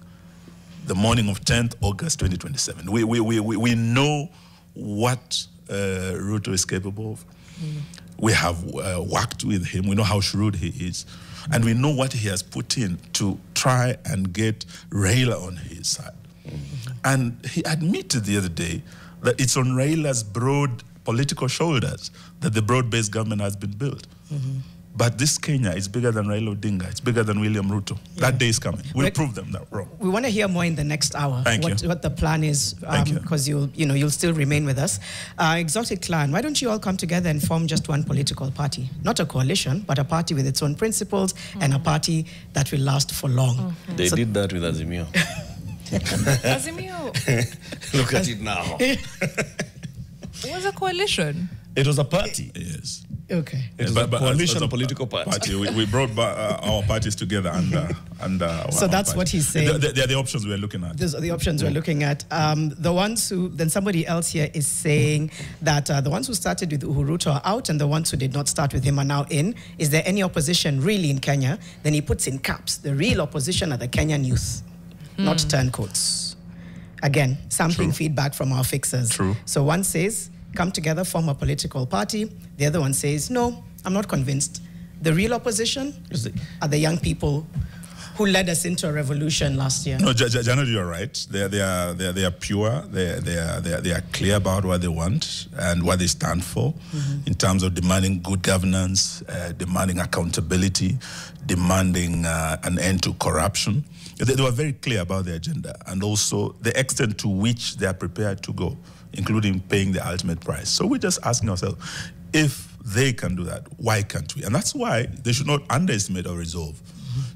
The morning of 10th August 2027. We know what Ruto is capable of. We have worked with him. We know how shrewd he is. And we know what he has put in to try and get Raila on his side. And he admitted the other day that it's on Raila's broad political shoulders that the broad-based government has been built. But this Kenya is bigger than Raila Odinga. It's bigger than William Ruto. Yeah. That day is coming. We'll prove them that wrong. We want to hear more in the next hour. What the plan is, because you'll still remain with us. Exotic Clan, why don't you all come together and form just one political party? Not a coalition, but a party with its own principles and a party that will last for long. They did that with Azimio. Azimio. Look at it now. It was a coalition. It was a party. Yes. Okay. It was a coalition of political party. We brought our parties together under so that's party. What he's saying. They're the options we're looking at. Those are the options we're looking at. The ones who, then somebody else here is saying that the ones who started with Ruto are out and the ones who did not start with him are now in. Is there any opposition really in Kenya? Then he puts in caps. The real opposition are the Kenyan youth, not turncoats. Again, sampling feedback from our fixers. True. So one says, come together, form a political party. The other one says, no, I'm not convinced. The real opposition are the young people who led us into a revolution last year. No, Janet, you're right. They are pure. They are clear about what they want and what they stand for in terms of demanding good governance, demanding accountability, demanding an end to corruption. They were very clear about their agenda and also the extent to which they are prepared to go, including paying the ultimate price. So we're just asking ourselves, if they can do that, why can't we? And that's why they should not underestimate our resolve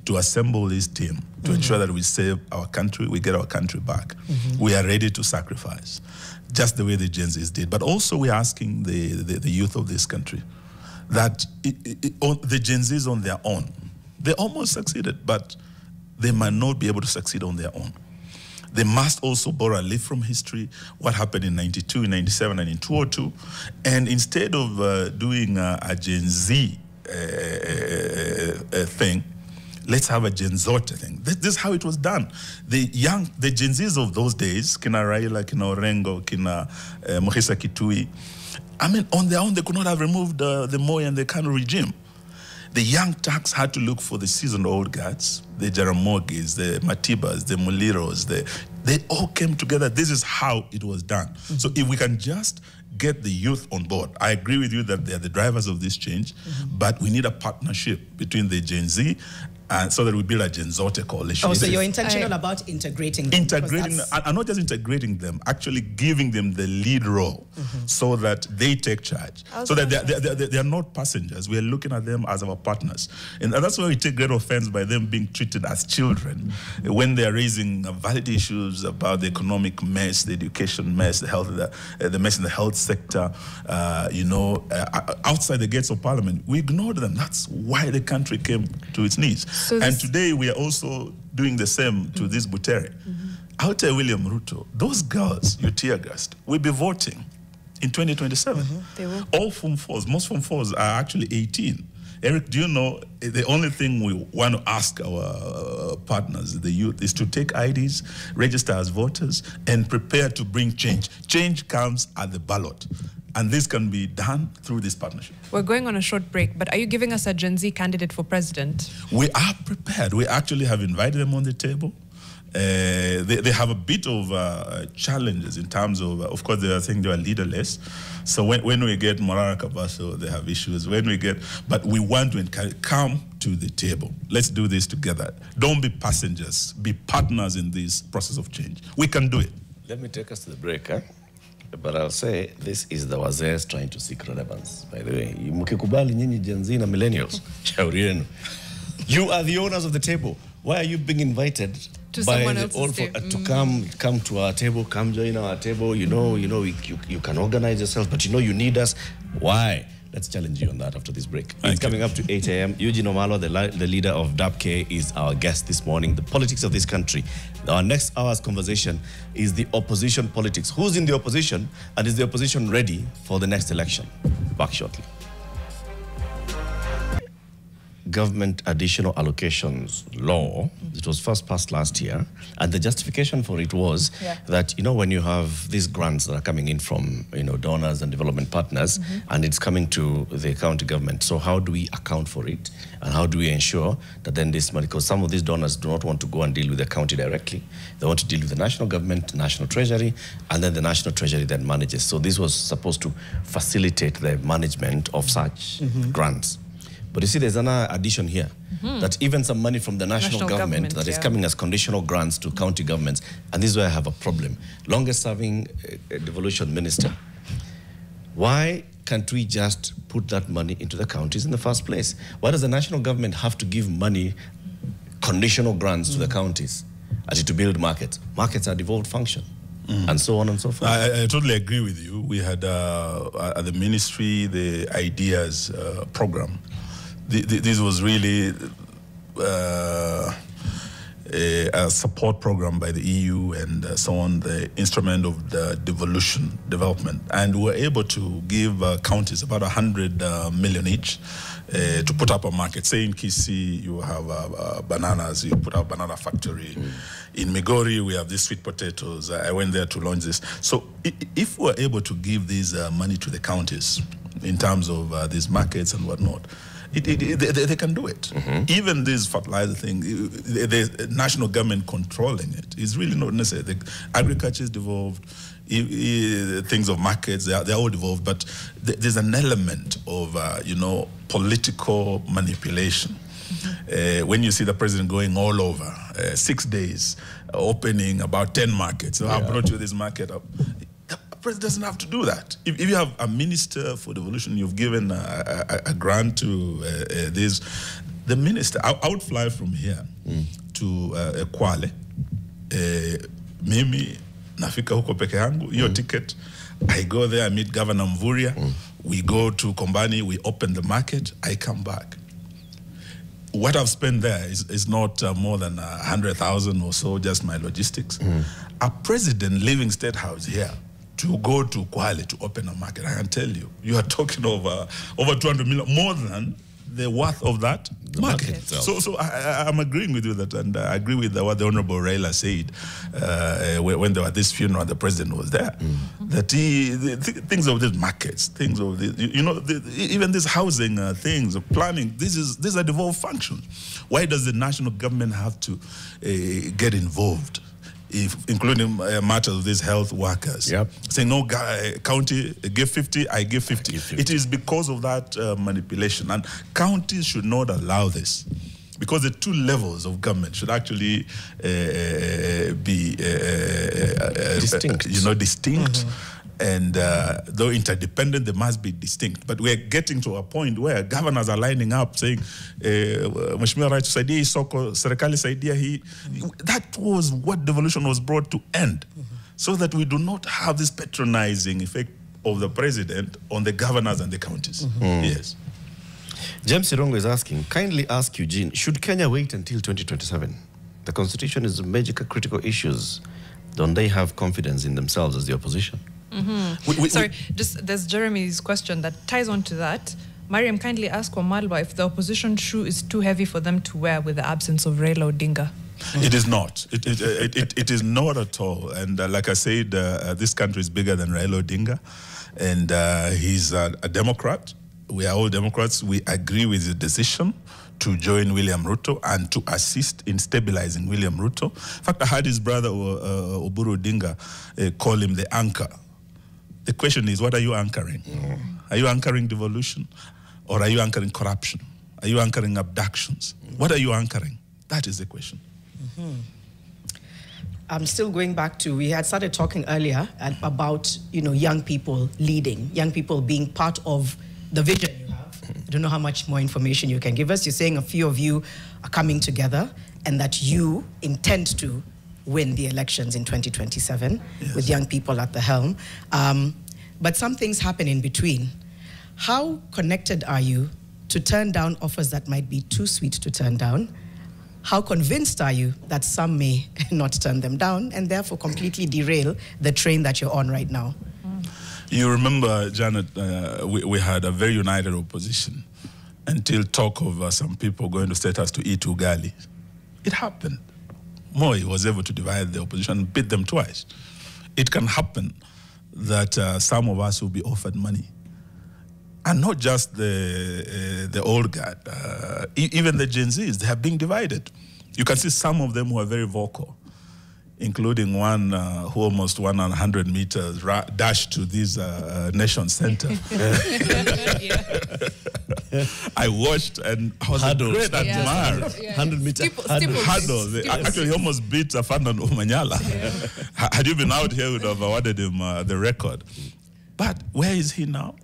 to assemble this team to ensure that we save our country, we get our country back. We are ready to sacrifice, just the way the Gen Zs did. But also we're asking the youth of this country that the Gen Zs on their own, they almost succeeded, but they might not be able to succeed on their own. They must also borrow a leaf from history, what happened in 92, in 97, and in 202. And instead of doing a Gen Z thing, let's have a Gen Zote thing. This is how it was done. The Gen Zs of those days, kina Raila, kina Orengo, kina Mohisa Kitui, I mean, on their own, they could not have removed the Moi and the Kanu regime. The young Turks had to look for the seasoned old guards, the Jaramogis, the Matibas, the Muliros, they all came together. This is how it was done. So if we can just get the youth on board, I agree with you that they're the drivers of this change, but we need a partnership between the Gen Z so that we build a Gen Zote coalition. Oh, so you're intentional about integrating them? Integrating, and not just integrating them, actually giving them the lead role so that they take charge. So that they are not passengers. We are looking at them as our partners. And that's why we take great offense by them being treated as children when they are raising valid issues about the economic mess, the education mess, the health, the mess in the health sector, outside the gates of parliament. We ignored them. That's why the country came to its knees. So and today we are also doing the same to this Butere. I'll tell William Ruto, those girls you tear gassed will be voting in 2027. They will. All Form 4s, most Form 4s are actually 18. Eric, do you know the only thing we want to ask our partners, the youth, is to take IDs, register as voters, and prepare to bring change. Change comes at the ballot. And this can be done through this partnership. We're going on a short break, but are you giving us a Gen Z candidate for president? We are prepared. We actually have invited them on the table. They have a bit of challenges in terms of course, I think they are leaderless. So when we get Morara Kabaso, they have issues. But we want to encourage, come to the table. Let's do this together. Don't be passengers. Be partners in this process of change. We can do it. Let me take us to the break, huh? But I'll say this is the Wazes trying to seek relevance. By the way, mkikubali nyinyi Gen Z na millennials, shauri yenu. You are the owners of the table. Why are you being invited to someone else's to come to our table, come join our table? You can organize yourself, but you need us. Why? Let's challenge you on that after this break. It's coming up to 8 a.m. Eugene Wamalwa, the leader of DAP-K, is our guest this morning. The politics of this country. Our next hour's conversation is the opposition politics. Who's in the opposition, and is the opposition ready for the next election? Back shortly. Government additional allocations law, it was first passed last year, and the justification for it was that when you have these grants that are coming in from donors and development partners, and it's coming to the county government, so how do we account for it, and how do we ensure that then this money, because some of these donors do not want to go and deal with the county directly, they want to deal with the national government, national treasury, and then the national treasury then manages. So this was supposed to facilitate the management of such grants. But you see, there's another addition here, that even some money from the national government that is coming as conditional grants to county governments, and this is where I have a problem. Longest serving devolution minister, why can't we just put that money into the counties in the first place? Why does the national government have to give money, conditional grants to the counties to build markets? Markets are devolved function. And so on and so forth. I totally agree with you. We had at the ministry the ideas program. This was really a support program by the EU and so on, the instrument of the devolution development. And we were able to give counties about 100 million each to put up a market. Say in Kisii, you have bananas, you put up a banana factory. In Migori, we have these sweet potatoes. I went there to launch this. So if we're able to give this money to the counties in terms of these markets and whatnot, they can do it. Even this fertilizer thing, the national government controlling it is really not necessary. The agriculture is devolved, things of markets, they're all devolved, but there's an element of, political manipulation. When you see the president going all over, 6 days, opening about 10 markets, so I brought you this market up. The president doesn't have to do that. If you have a minister for devolution, you've given a grant to this, the minister, I would fly from here to Kwale, mimi nafika huko peke yangu, your ticket, I go there, I meet Governor Mvurya, we go to Kombani, we open the market, I come back. What I've spent there is not more than 100,000 or so, just my logistics. A president leaving State House here to go to Kwale to open a market, I can tell you, you are talking over 200 million, more than the worth of that market. So I'm agreeing with you that, and I agree with what the Honorable Raila said when there was this funeral, the president was there, that things of these markets, things of this, even these housing things, planning, these are devolved functions. Why does the national government have to get involved? Including matters of these health workers, saying no, county give 50, I give 50. It is because of that manipulation, and counties should not allow this, because the two levels of government should actually be distinct. And though interdependent, they must be distinct. But we're getting to a point where governors are lining up saying, Mheshimiwa Rais tusaidia soko, serikali saidia hii. That was what devolution was brought to end. So that we do not have this patronizing effect of the president on the governors and the counties. Yes. James Sirongo is asking, kindly ask Eugene, should Kenya wait until 2027? The constitution is a major critical issues. Don't they have confidence in themselves as the opposition? Sorry, just there's Jeremy's question that ties on to that. Mariam, kindly ask Wamalwa if the opposition shoe is too heavy for them to wear with the absence of Raila Odinga. It is not. It is not at all. And like I said, this country is bigger than Raila Odinga. And he's a Democrat. We are all Democrats. We agree with the decision to join William Ruto and to assist in stabilizing William Ruto. In fact, I had his brother, Oburu Odinga, call him the anchor. The question is, what are you anchoring? Are you anchoring devolution? Or are you anchoring corruption? Are you anchoring abductions? What are you anchoring? That is the question. I'm still going back to, we had started talking earlier about, young people leading, young people being part of the vision you have. I don't know how much more information you can give us. You're saying a few of you are coming together and that you intend to win the elections in 2027 with young people at the helm. But some things happen in between. How connected are you to turn down offers that might be too sweet to turn down? How convinced are you that some may not turn them down and therefore completely derail the train that you're on right now? You remember, Janet, we had a very united opposition until talk of some people going to State House to eat ugali. It happened. Moi was able to divide the opposition and beat them twice. It can happen that some of us will be offered money. And not just the old guard, even the Gen Zs, they have been divided. You can see some of them who are very vocal, including one who almost won 100 meters dash to this nation center. I watched and I was a great admirer. 100 meter hurdle. Actually, he almost beat Fernando Umanyala. Had you been out here, we would have awarded him the record. But where is he now?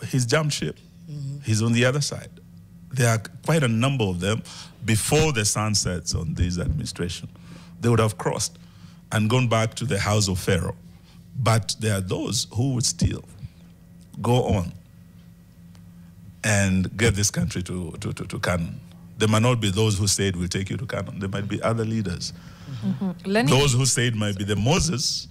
He's jumped ship. He's on the other side. There are quite a number of them before the sun sets on this administration. They would have crossed and gone back to the house of Pharaoh. But there are those who would still go on and get this country to Canaan. There might not be those who said, we'll take you to Canaan. There might be other leaders. Those who said might be the Moses,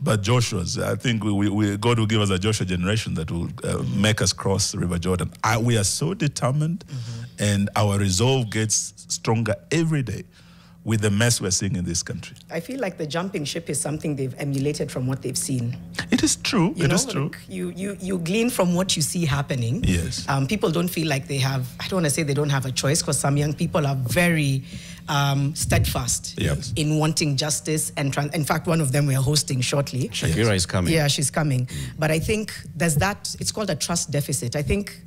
but Joshua's. I think God will give us a Joshua generation that will make us cross the River Jordan. We are so determined, and our resolve gets stronger every day with the mess we're seeing in this country. I feel like the jumping ship is something they've emulated from what they've seen. It is true. It is true. You glean from what you see happening. Yes. People don't feel like they have, I don't want to say they don't have a choice, because some young people are very steadfast in wanting justice. And in fact, one of them we are hosting shortly. Shakira is coming. Yeah, she's coming. But I think there's that, it's called a trust deficit. I think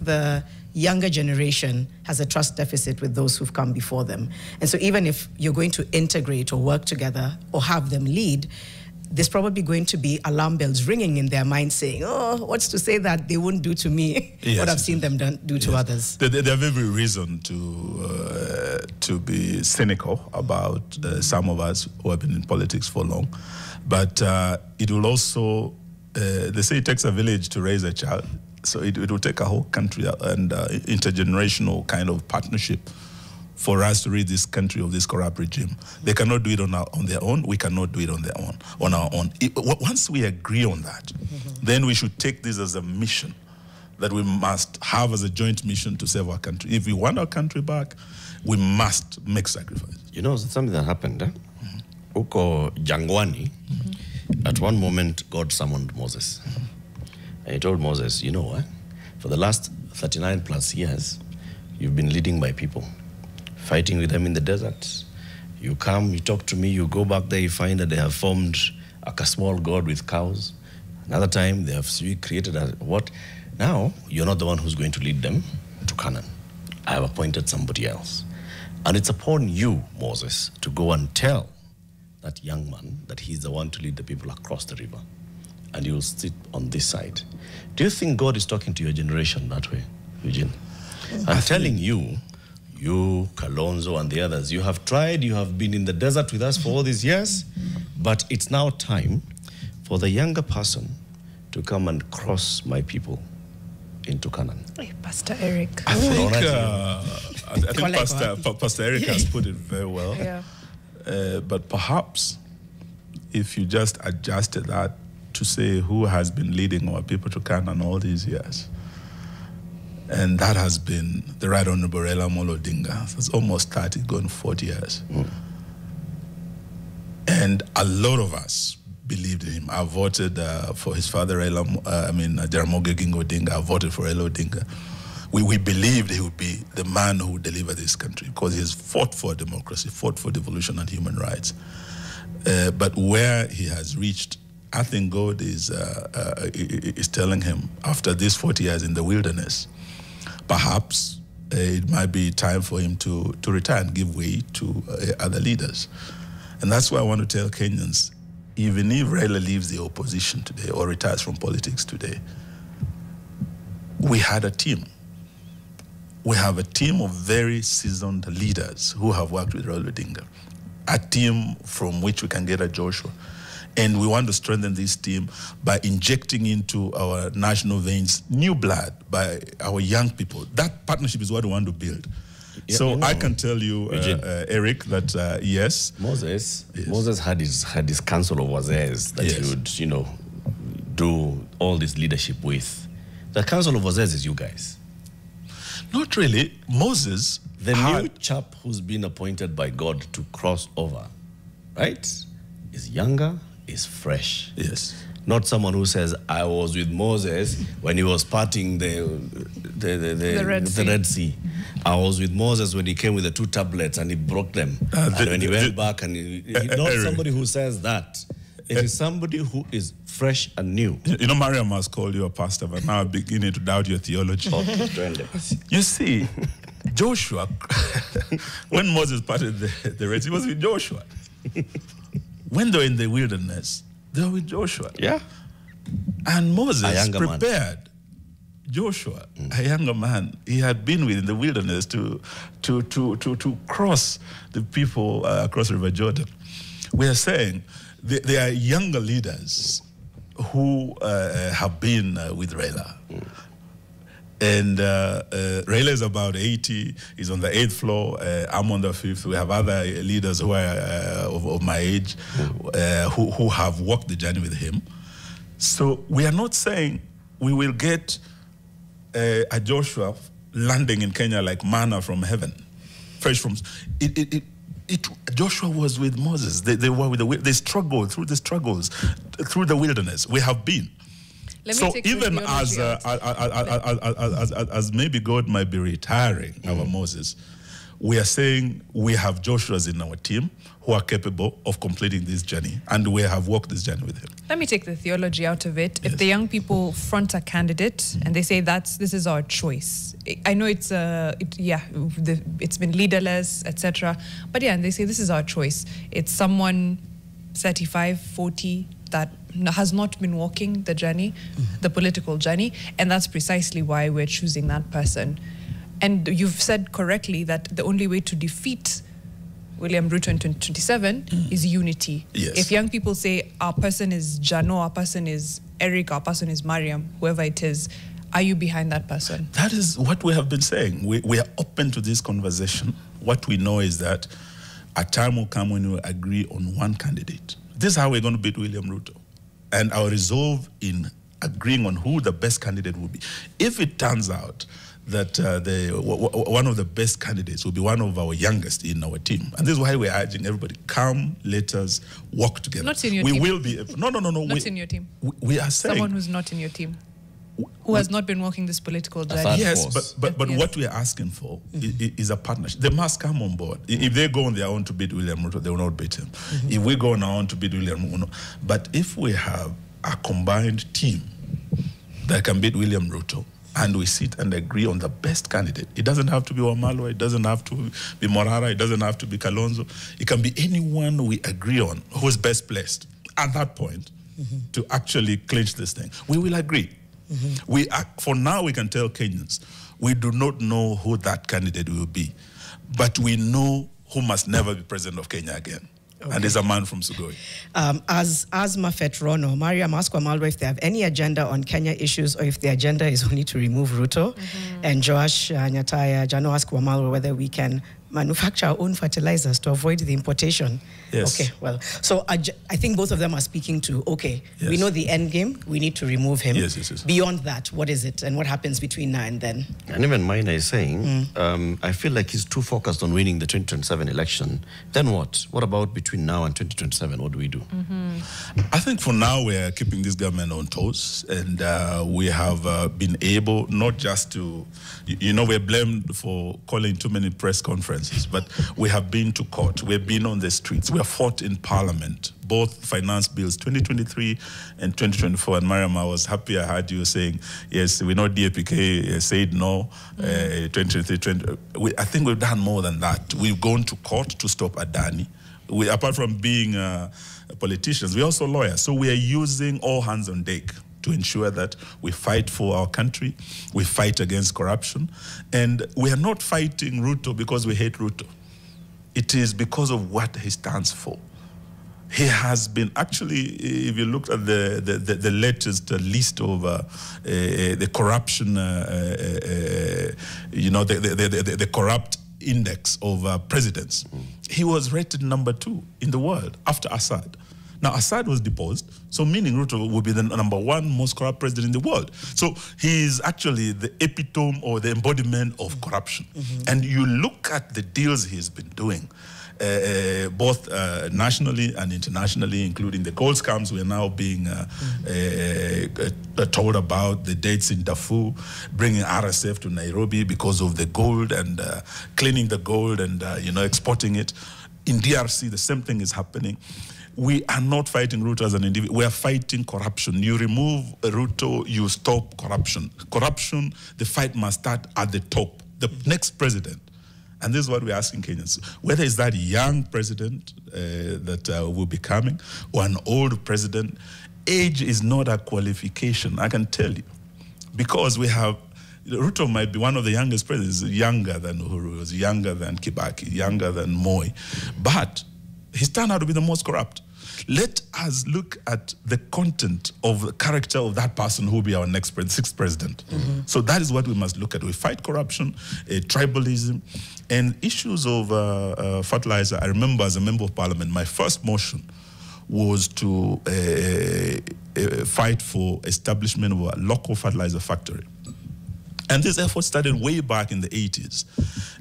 the younger generation has a trust deficit with those who've come before them. And so even if you're going to integrate or work together or have them lead, there's probably going to be alarm bells ringing in their mind saying, oh, what's to say that they won't do to me what I've seen them do to others? They have every reason to be cynical about some of us who have been in politics for long. But it will also, they say it takes a village to raise a child. So it will take a whole country and intergenerational kind of partnership for us to rid this country of this corrupt regime. They cannot do it on their own. We cannot do it on our own. Once we agree on that, then we should take this as a mission that we must have as a joint mission to save our country. If we want our country back, we must make sacrifice. You know, something that happened, Uko Jangwani, at one moment, God summoned Moses. And he told Moses, you know what? For the last 39 plus years, you've been leading my people, fighting with them in the desert. You come, you talk to me, you go back there, you find that they have formed a small god with cows. Another time, they have created a what? Now, you're not the one who's going to lead them to Canaan. I have appointed somebody else. And it's upon you, Moses, to go and tell that young man that he's the one to lead the people across the river. And you'll sit on this side. Do you think God is talking to your generation that way, Eugene? I'm telling you, Kalonzo and the others, you have tried, you have been in the desert with us for all these years, but it's now time for the younger person to come and cross my people into Canaan. Hey, Pastor Eric. I think Pastor Eric has put it very well. Yeah. But perhaps if you just adjusted that to say who has been leading our people to Canaan all these years. And that has been the Right Honorable Raila Amolo Odinga. It's almost 30, going 40 years. And a lot of us, believed in him. I voted for his father, Jaramogi Oginga Odinga. I voted for Raila Odinga. We believed he would be the man who would deliver this country because he has fought for democracy, fought for devolution and human rights. But where he has reached, I think God is telling him, after these 40 years in the wilderness, perhaps it might be time for him to retire and give way to other leaders. And that's why I want to tell Kenyans, even if Raila leaves the opposition today or retires from politics today, we had a team. We have a team of very seasoned leaders who have worked with Raila Odinga, a team from which we can get a Joshua. And we want to strengthen this team by injecting into our national veins new blood by our young people. That partnership is what we want to build. Yeah, so I can tell you, Eric, that yes. Moses had his council of wazers that he would, do all this leadership with. The council of wazers is you guys. Not really. Moses, the new chap who's been appointed by God to cross over, right, is younger, is fresh. Yes. Not someone who says, I was with Moses when he was parting the Red Sea. I was with Moses when he came with the 2 tablets and he broke them. And when he went back, and not somebody who says that. It is somebody who is fresh and new. You know, Mariam must call you a pastor, but now I'm beginning to doubt your theology. You see, Joshua, when Moses parted the Red Sea, he was with Joshua. When they were in the wilderness, they were with Joshua. Yeah. And Moses prepared Joshua, a younger man. He had been with in the wilderness to cross the people across River Jordan. We are saying there are younger leaders who have been with Raila. And Raila is about 80. He's on the 8th floor. I'm on the 5th. We have other leaders who are of my age who have walked the journey with him. So we are not saying we will get a Joshua landing in Kenya like manna from heaven, fresh from Joshua was with Moses. They were with they struggled through the struggles, through the wilderness. We have been. So even as maybe God might be retiring our Moses, we are saying we have Joshuas in our team who are capable of completing this journey, and we have walked this journey with him. Let me take the theology out of it. Yes. If the young people front a candidate and they say this is our choice, I know it's it's been leaderless, etc. But yeah, and they say this is our choice. It's someone 35, 40 that has not been walking the journey, the political journey, and that's precisely why we're choosing that person. And you've said correctly that the only way to defeat William Ruto in 2027 is unity. Yes. If young people say our person is Jano, our person is Eric, our person is Mariam, whoever it is, are you behind that person? That is what we have been saying. We are open to this conversation. What we know is that a time will come when we agree on one candidate. This is how we're going to beat William Ruto. And our resolve in agreeing on who the best candidate will be. If it turns out that one of the best candidates will be one of our youngest in our team. And this is why we're urging everybody, come, let us work together. Not in your team. We will be... No. Not in your team. We are saying... Someone who's not in your team. Who has not been walking this political journey. Yes, but what we are asking for is a partnership. They must come on board. If they go on their own to beat William Ruto, they will not beat him. If we go on our own to beat William Ruto, but if we have a combined team that can beat William Ruto, and we sit and agree on the best candidate. It doesn't have to be Wamalwa, it doesn't have to be Morara, it doesn't have to be Kalonzo. It can be anyone we agree on who is best placed at that point to actually clinch this thing. We will agree. For now, we can tell Kenyans, we do not know who that candidate will be, but we know who must never be president of Kenya again. Okay. And is a man from Sugoi. As Mafet Rono, Mariam asked Wamalwa if they have any agenda on Kenya issues or if the agenda is only to remove Ruto. And Joash Nyataya, Jano asked Wamalwa whether we can manufacture our own fertilizers to avoid the importation. Yes. Okay, well, so I think both of them are speaking to, okay, Yes. we know the end game, we need to remove him. Yes, yes, yes. Beyond that, what is it and what happens between now and then? And even Maina is saying, I feel like he's too focused on winning the 2027 election. Then what? What about between now and 2027? What do we do? I think for now we're keeping this government on toes, and we have been able not just to, we're blamed for calling too many press conferences, but we have been to court, we've been on the streets, we have fought in parliament, both finance bills 2023 and 2024. And Mariam, I was happy I heard you saying, yes, we know DAP-K said no, 2023. I think we've done more than that. We've gone to court to stop Adani. Apart from being politicians, we're also lawyers. So we are using all hands on deck to ensure that we fight for our country, we fight against corruption. And we are not fighting Ruto because we hate Ruto. It is because of what he stands for. He has been, actually, if you look at the latest list of the corruption, the corrupt index of presidents, he was rated number 2 in the world after Assad. Now, Assad was deposed, so meaning Ruto will be the number 1 most corrupt president in the world. So he is actually the epitome or the embodiment of corruption. And you look at the deals he's been doing, both nationally and internationally, including the gold scams we're now being told about, the dates in Darfur, bringing RSF to Nairobi because of the gold and cleaning the gold and exporting it. In DRC, the same thing is happening. We are not fighting Ruto as an individual. We are fighting corruption. You remove Ruto, you stop corruption. Corruption, the fight must start at the top, the next president. And this is what we're asking Kenyans. Whether it's that young president that will be coming or an old president, age is not a qualification, I can tell you. Because we have, Ruto might be one of the youngest presidents, younger than Uhuru, younger than Kibaki, younger than Moi. But he's turned out to be the most corrupt. Let us look at the content of the character of that person who will be our next sixth president. So that is what we must look at. We fight corruption, tribalism, and issues of fertilizer. I remember as a member of parliament, my first motion was to fight for establishment of a local fertilizer factory. And this effort started way back in the 80s.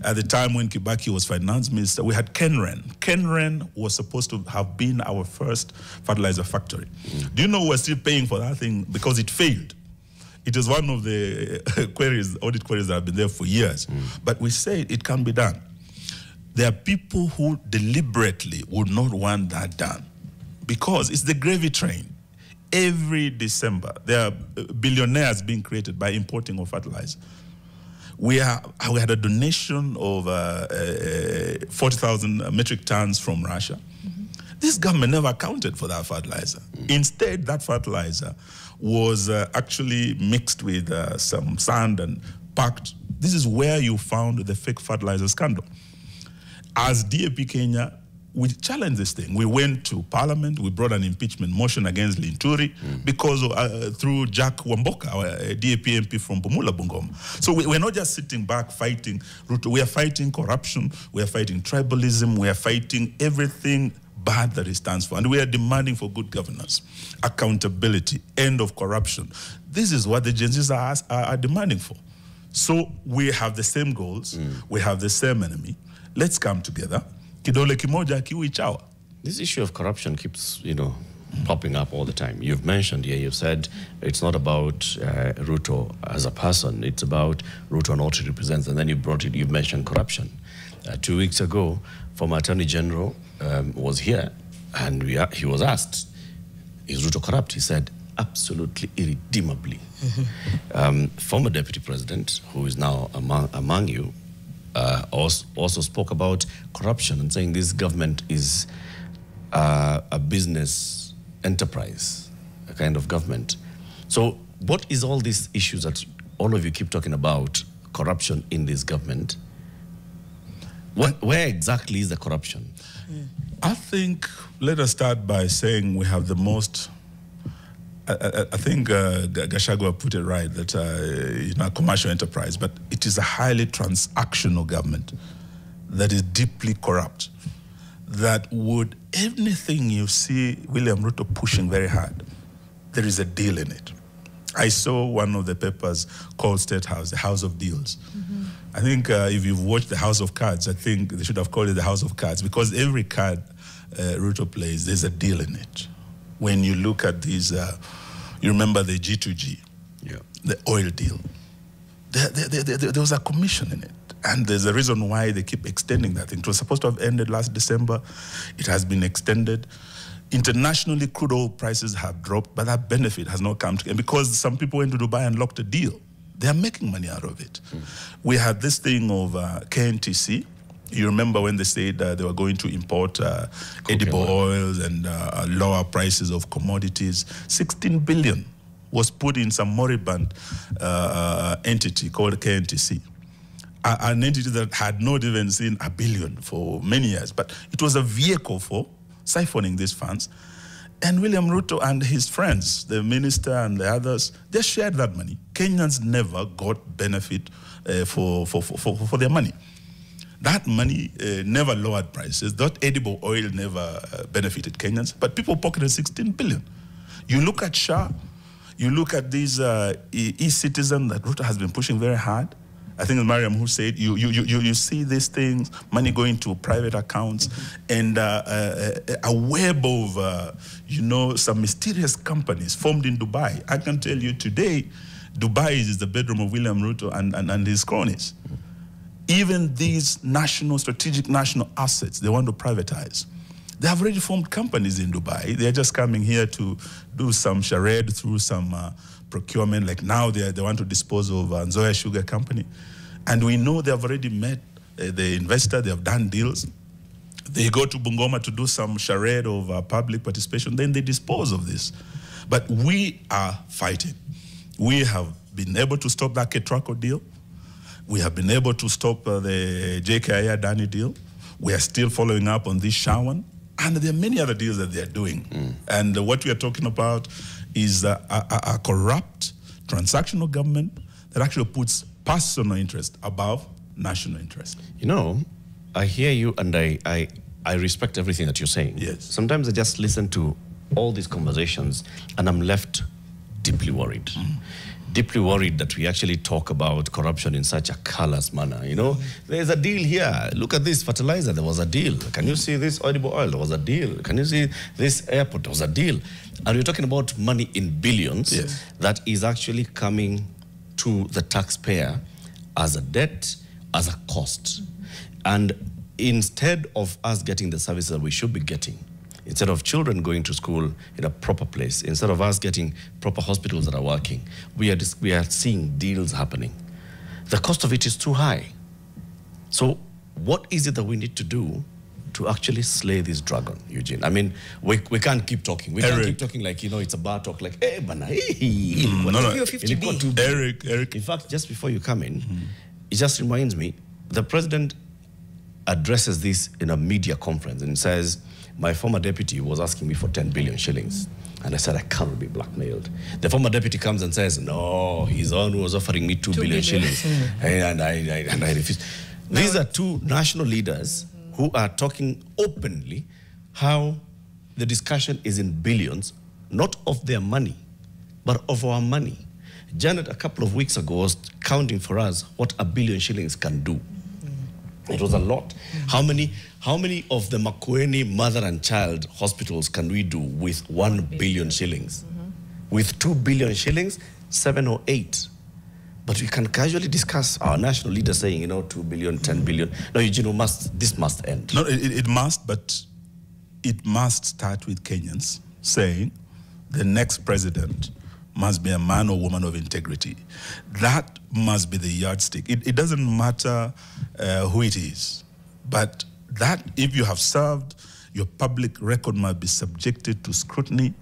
At the time when Kibaki was finance minister, we had Kenren. Kenren was supposed to have been our first fertilizer factory. Do you know we're still paying for that thing because it failed? It is one of the audit queries that have been there for years. But we say it can be done. There are people who deliberately would not want that done because it's the gravy train. Every December, there are billionaires being created by importing of fertilizer. We had a donation of 40,000 metric tons from Russia. This government never accounted for that fertilizer. Instead, that fertilizer was actually mixed with some sand and packed. This is where you found the fake fertilizer scandal. As DAP Kenya, we challenged this thing. We went to parliament, we brought an impeachment motion against Linturi because of, through Jack Wamboka, our DAP MP from Bumula Bungoma. So we're not just sitting back fighting Ruto, we are fighting corruption, we are fighting tribalism, we are fighting everything bad that it stands for. And we are demanding for good governance, accountability, end of corruption. This is what the Gen Zs are demanding for. So we have the same goals, we have the same enemy. Let's come together. Kidole kimoja kiwi chawa. This issue of corruption keeps, popping up all the time. You've mentioned here, you've said it's not about Ruto as a person, it's about Ruto and what he represents, and then you've mentioned corruption. 2 weeks ago, former Attorney General was here, and he was asked, is Ruto corrupt? He said, absolutely irredeemably. Former Deputy President, who is now among you, also spoke about corruption and saying this government is a business enterprise, a kind of government. So what is all these issues that all of you keep talking about, corruption in this government? Where exactly is the corruption? I think, let us start by saying we have the most, I think Gachagua put it right, that commercial enterprise, but it is a highly transactional government. that is deeply corrupt, that would anything you see William Ruto pushing very hard, there is a deal in it. I saw one of the papers called State House, the House of Deals. I think if you've watched the House of Cards, I think they should have called it the House of Cards, because every card Ruto plays, there's a deal in it. When you look at these, you remember the G2G, the oil deal. There was a commission in it. And there's a reason why they keep extending that thing. It was supposed to have ended last December. It has been extended. Internationally, crude oil prices have dropped, but that benefit has not come to, and because some people went to Dubai and locked a deal. They are making money out of it. We had this thing of KNTC. You remember when they said they were going to import edible oils and lower prices of commodities. 16 billion was put in some moribund entity called KNTC. An entity that had not even seen a billion for many years. But it was a vehicle for siphoning these funds. And William Ruto and his friends, the minister and the others, they shared that money. Kenyans never got benefit for their money. That money never lowered prices. That edible oil never benefited Kenyans, but people pocketed 16 billion. You look at SHA, you look at these e-citizen that Ruto has been pushing very hard. I think it's Mariam who said, you see these things, money going to private accounts, and a web of, some mysterious companies formed in Dubai. I can tell you today, Dubai is the bedroom of William Ruto and his cronies. Even these strategic national assets, they want to privatize. They have already formed companies in Dubai. They're just coming here to do some charade through some procurement. Like now they want to dispose of Nzoia Sugar Company. And we know they have already met the investor. They have done deals. They go to Bungoma to do some charade of public participation. Then they dispose of this. But we are fighting. We have been able to stop that Ketraco deal. We have been able to stop the JKIA Dani deal. We are still following up on this Shawan. And there are many other deals that they are doing. And what we are talking about is a corrupt transactional government that actually puts personal interest above national interest. You know, I hear you and I respect everything that you're saying. Yes. Sometimes I just listen to all these conversations and I'm left deeply worried. Deeply worried that we actually talk about corruption in such a callous manner. You know, there's a deal here. Look at this fertilizer, there was a deal. Can you see this edible oil? There was a deal. Can you see this airport? There was a deal. And we're talking about money in billions that is actually coming to the taxpayer as a debt, as a cost. And instead of us getting the services that we should be getting, instead of children going to school in a proper place, instead of us getting proper hospitals that are working, we are seeing deals happening. The cost of it is too high. So what is it that we need to do to actually slay this dragon, Eugene? I mean, we can't keep talking. We can't keep talking like, it's a bar talk, like, hey, bana, hey. Eric. In fact, just before you come in, it just reminds me, the president addresses this in a media conference and says, my former deputy was asking me for 10 billion shillings. And I said, I can't be blackmailed. The former deputy comes and says, no, he's the one who was offering me 2 billion shillings. And I refused. These are two national leaders who are talking openly how the discussion is in billions, not of their money, but of our money. Janet, a couple of weeks ago, was counting for us what 1 billion shillings can do. It was a lot. How many of the Makueni mother and child hospitals can we do with 1 billion shillings? With 2 billion shillings, 7 or 8. But we can casually discuss our national leader saying, 2 billion, 10 billion. No, Eugene, this must end. No, it must, but it must start with Kenyans saying the next president must be a man or woman of integrity. That must be the yardstick. It doesn't matter who it is, but that if you have served, your public record must be subjected to scrutiny.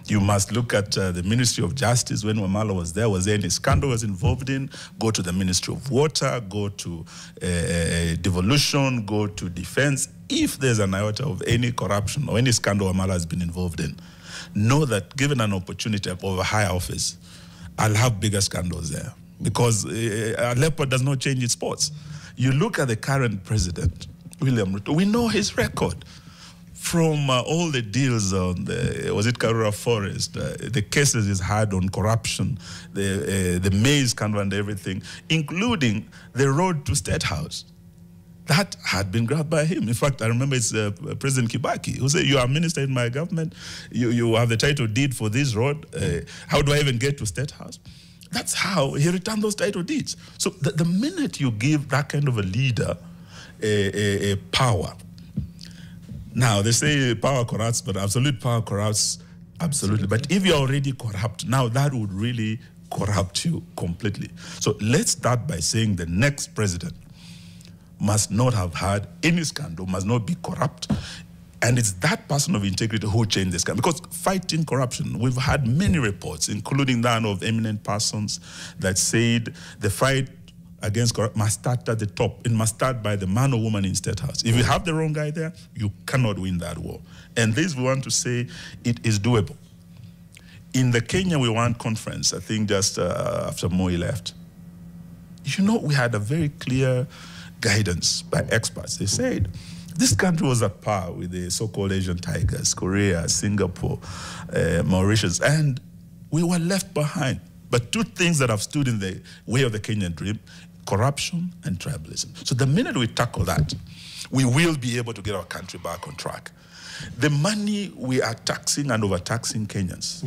You must look at the Ministry of Justice. When Wamalawa was there any scandal was involved in, go to the Ministry of Water, go to devolution, go to defense. If there's an iota of any corruption or any scandal Wamalawa has been involved in, know that given an opportunity of a higher office, I'll have bigger scandals there. Because a leopard does not change its spots. You look at the current president, William Ruto. We know his record from all the deals on the, was it Karura Forest, the cases he's had on corruption, the maize scandal and everything, including the road to State House. That had been grabbed by him. In fact, I remember it's President Kibaki who said, you are minister in my government, you have the title deed for this road, how do I even get to State House? That's how he returned those title deeds. So the minute you give that kind of a leader a power, now they say power corrupts, but absolute power corrupts absolutely. But if you're already corrupt, now that would really corrupt you completely. So let's start by saying the next president must not have had any scandal, must not be corrupt. And it's that person of integrity who changed this country. Because fighting corruption, we've had many reports, including that of eminent persons that said the fight against corruption must start at the top. It must start by the man or woman in State House. If you have the wrong guy there, you cannot win that war. And this, we want to say, it is doable. In the Kenya We Want conference, I think just after Moi left, you know, we had a very clear guidance by experts. They said, this country was at par with the so-called Asian tigers, Korea, Singapore, Mauritius, and we were left behind. But two things that have stood in the way of the Kenyan dream, corruption and tribalism. So the minute we tackle that, we will be able to get our country back on track. The money we are taxing and overtaxing Kenyans,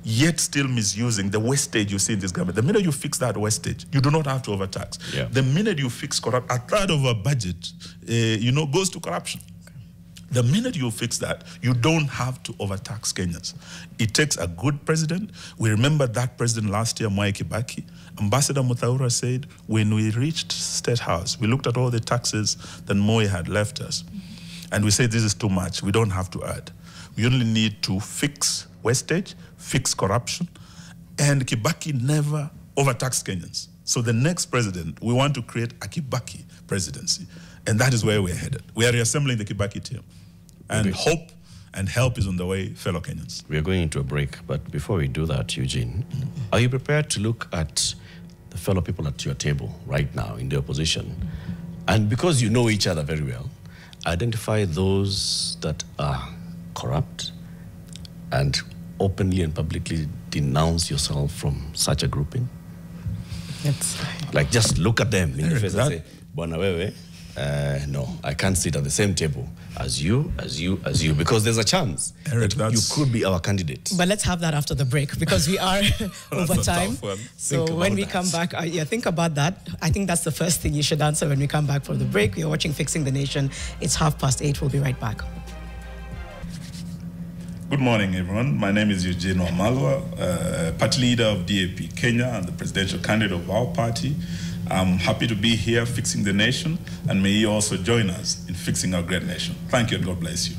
yet still misusing the wastage you see in this government. The minute you fix that wastage, you do not have to overtax. Yeah. The minute you fix corruption, a third of our budget, goes to corruption. The minute you fix that, you don't have to overtax Kenyans. It takes a good president. We remember that president last year, Mwai Kibaki. Ambassador Muthaura said, when we reached State House, we looked at all the taxes that Moi had left us. And we said, this is too much. We don't have to add. We only need to fix wastage, fix corruption. And Kibaki never overtaxed Kenyans. So the next president, we want to create a Kibaki presidency. And that is where we're headed. We are reassembling the Kibaki team. And hope and help is on the way, fellow Kenyans. We are going into a break, but before we do that, Eugene, are you prepared to look at the fellow people at your table right now in the opposition? And because you know each other very well, identify those that are corrupt and openly and publicly denounce yourself from such a grouping? Like, just look at them in the face and say, Bwana wewe, no, I can't sit at the same table as you, because there's a chance that you could be our candidate. But let's have that after the break, because we are over time. So when we come back, think about that. I think that's the first thing you should answer when we come back from the break. You're watching Fixing the Nation. It's 8:30. We'll be right back. Good morning, everyone. My name is Eugene Wamalwa, party leader of DAP Kenya and the presidential candidate of our party. I'm happy to be here fixing the nation, and may you also join us in fixing our great nation. Thank you, and God bless you.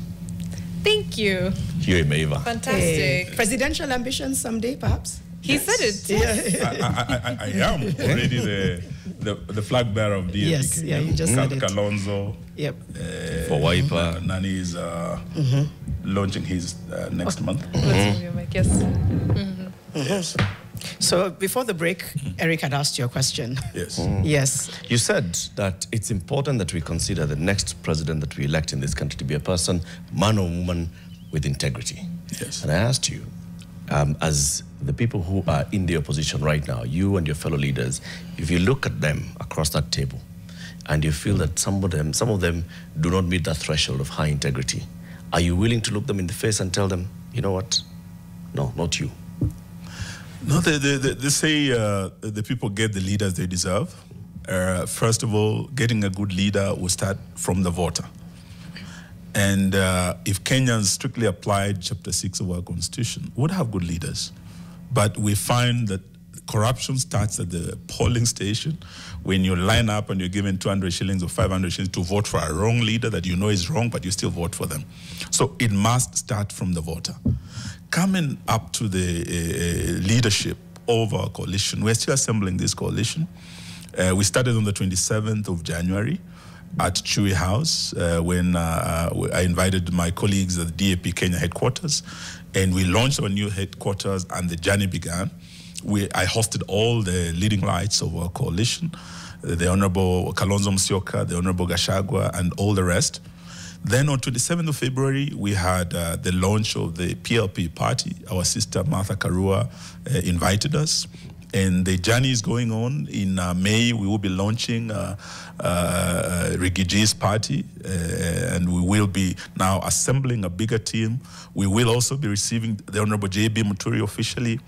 Thank you. Fantastic. Presidential ambitions someday, perhaps? He said it. Yeah. I am already the flag bearer of DAP. Yes, yeah, you just said it. Kalonzo. Yep. For Wiper. Nani is launching his next month. Yes. Yes. So before the break, Eric had asked you a question. Yes. Yes. You said that it's important that we consider the next president that we elect in this country to be a person, man or woman, with integrity. Yes. And I asked you, as the people who are in the opposition right now, you and your fellow leaders, if you look at them across that table and you feel that some of them do not meet that threshold of high integrity, are you willing to look them in the face and tell them, you know what? No, not you. No, they say the people get the leaders they deserve. First of all, getting a good leader will start from the voter. And if Kenyans strictly applied Chapter 6 of our Constitution, we would have good leaders. But we find that corruption starts at the polling station when you line up and you're given 200 shillings or 500 shillings to vote for a wrong leader that you know is wrong, but you still vote for them. So it must start from the voter. Coming up to the leadership of our coalition, we're still assembling this coalition. We started on the 27th of January at Chui House when I invited my colleagues at the DAP Kenya headquarters, and we launched our new headquarters and the journey began. I hosted all the leading lights of our coalition, the Honorable Kalonzo Musyoka, the Honorable Gachagua, and all the rest. Then on 27th of February, we had the launch of the PLP party. Our sister Martha Karua invited us. And the journey is going on. In May, we will be launching Rigiji's party, and we will be now assembling a bigger team. We will also be receiving the Honorable J.B. Muturi officially.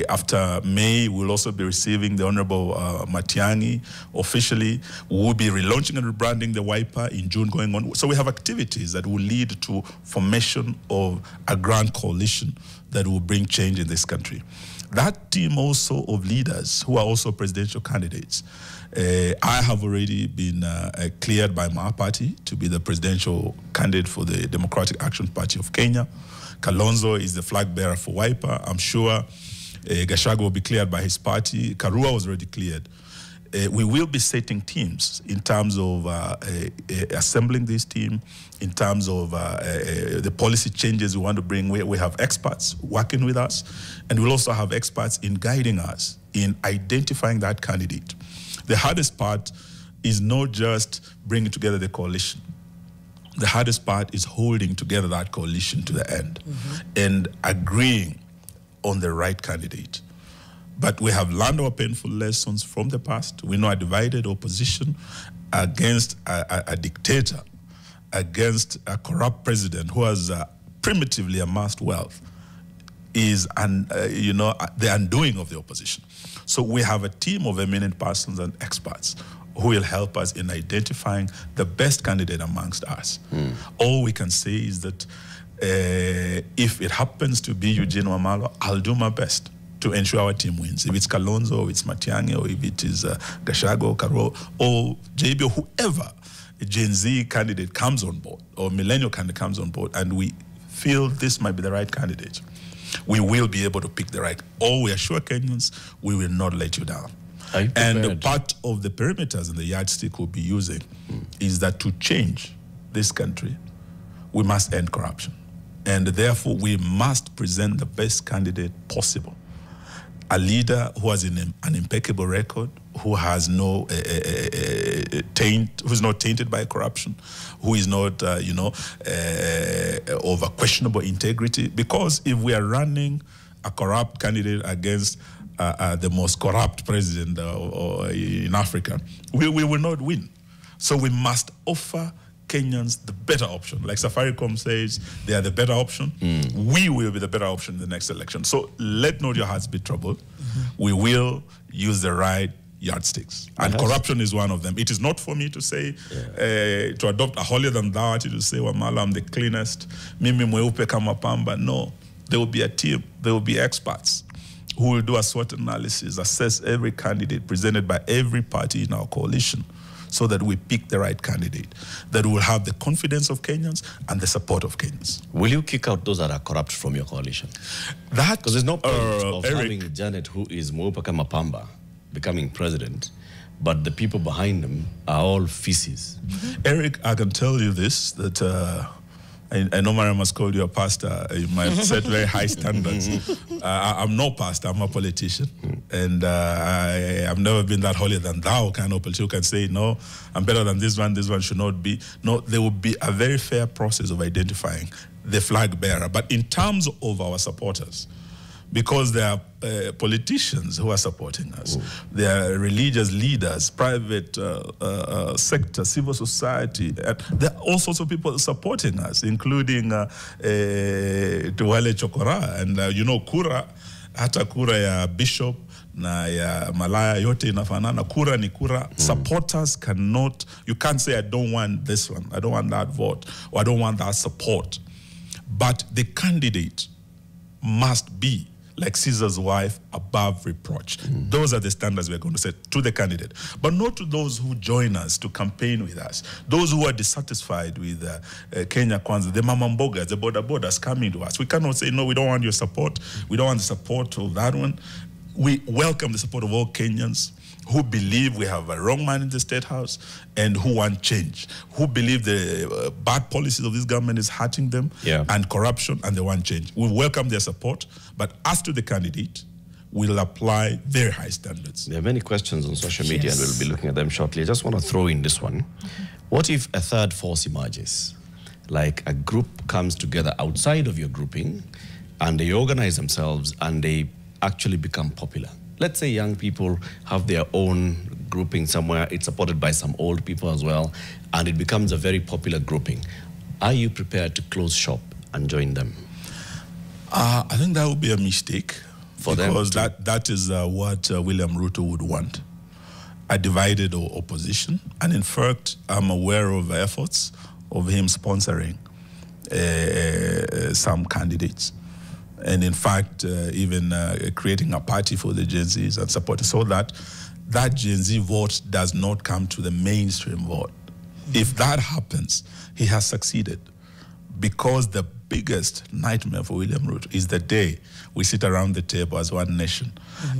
After May, we'll also be receiving the Honorable Matiang'i officially. We will be relaunching and rebranding the Wiper in June going on. So we have activities that will lead to formation of a grand coalition that will bring change in this country. That team also of leaders who are also presidential candidates, I have already been cleared by my party to be the presidential candidate for the Democratic Action Party of Kenya. Kalonzo is the flag bearer for Wiper. I'm sure Gachagua will be cleared by his party. Karua was already cleared. We will be setting teams in terms of assembling this team, in terms of the policy changes we want to bring. We have experts working with us, and we'll also have experts in guiding us in identifying that candidate. The hardest part is not just bringing together the coalition. The hardest part is holding together that coalition to the end and agreeing on the right candidate. But we have learned our painful lessons from the past. We know a divided opposition against a dictator, against a corrupt president who has primitively amassed wealth is, the undoing of the opposition. So we have a team of eminent persons and experts who will help us in identifying the best candidate amongst us. All we can say is that if it happens to be Eugene Wamalwa, I'll do my best to ensure our team wins. If it's Kalonzo, or it's Matiang'i, or if it is Gachagua, or Karua, or JB, or whoever Gen Z candidate comes on board, or millennial candidate comes on board, and we feel this might be the right candidate, we will be able to pick the right. All we assure Kenyans, we will not let you down. And part of the perimeters and the yardstick we'll be using is that to change this country, we must end corruption. And therefore, we must present the best candidate possible. A leader who has an impeccable record, who has no who's not tainted by corruption, who is not, of a questionable integrity. Because if we are running a corrupt candidate against the most corrupt president in Africa, we will not win. So we must offer Kenyans the better option. Like Safaricom says, they are the better option. We will be the better option in the next election. So let not your hearts be troubled. We will use the right yardsticks. And corruption is one of them. It is not for me to say, to adopt a holier than thou attitude, to say, Wamala, I'm the cleanest, mimi mweupe kama pamba. No, there will be a team, there will be experts who will do a SWOT analysis, assess every candidate presented by every party in our coalition, so that we pick the right candidate that will have the confidence of Kenyans and the support of Kenyans. Will you kick out those that are corrupt from your coalition? Because there's no point of having Janet, who is Mweupe kama pamba, becoming president, but the people behind them are all feces. Eric, I can tell you this, that I know Mariam has called you a pastor. You might set very high standards. I'm no pastor, I'm a politician. And I've never been that holier than thou kind of politician who can say, no, I'm better than this one should not be. No, there will be a very fair process of identifying the flag bearer. But in terms of our supporters, because there are politicians who are supporting us. There are religious leaders, private sector, civil society. There are all sorts of people supporting us, including Tuwale Chokora. And kura, hata kura ya bishop na ya malaya yote inafanana. Kura ni kura. Supporters cannot, you can't say, I don't want this one, I don't want that vote, or I don't want that support. But the candidate must be, like Caesar's wife, above reproach. Those are the standards we're going to set to the candidate. But not to those who join us to campaign with us. Those who are dissatisfied with Kenya Kwanza, the Mamambogas, the boda coming to us. We cannot say, no, we don't want your support. We don't want the support of that one. We welcome the support of all Kenyans who believe we have a wrong man in the State House and who want change, who believe the bad policies of this government is hurting them and corruption, and they want change. We welcome their support, but as to the candidate, will apply very high standards. There are many questions on social media, and we'll be looking at them shortly. I just want to throw in this one. What if a third force emerges? Like a group comes together outside of your grouping, and they organize themselves, and they actually become popular. Let's say young people have their own grouping somewhere. It's supported by some old people as well, and it becomes a very popular grouping. Are you prepared to close shop and join them? I think that would be a mistake For because them that is what William Ruto would want, a divided opposition. And in fact, I'm aware of efforts of him sponsoring some candidates. And in fact, even creating a party for the Gen Zs and supporting, so that that Gen Z vote does not come to the mainstream vote. If that happens, he has succeeded, because the biggest nightmare for William Ruto is the day we sit around the table as one nation,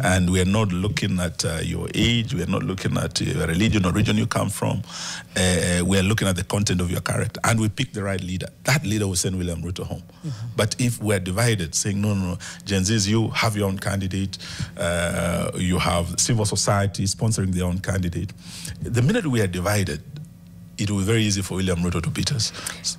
and we are not looking at your age, we are not looking at your religion or region you come from, we are looking at the content of your character, and we pick the right leader. That leader will send William Ruto home. But if we're divided, saying, no, Gen Zs, you have your own candidate, you have civil society sponsoring their own candidate, the minute we are divided, it will be very easy for William Ruto to beat us.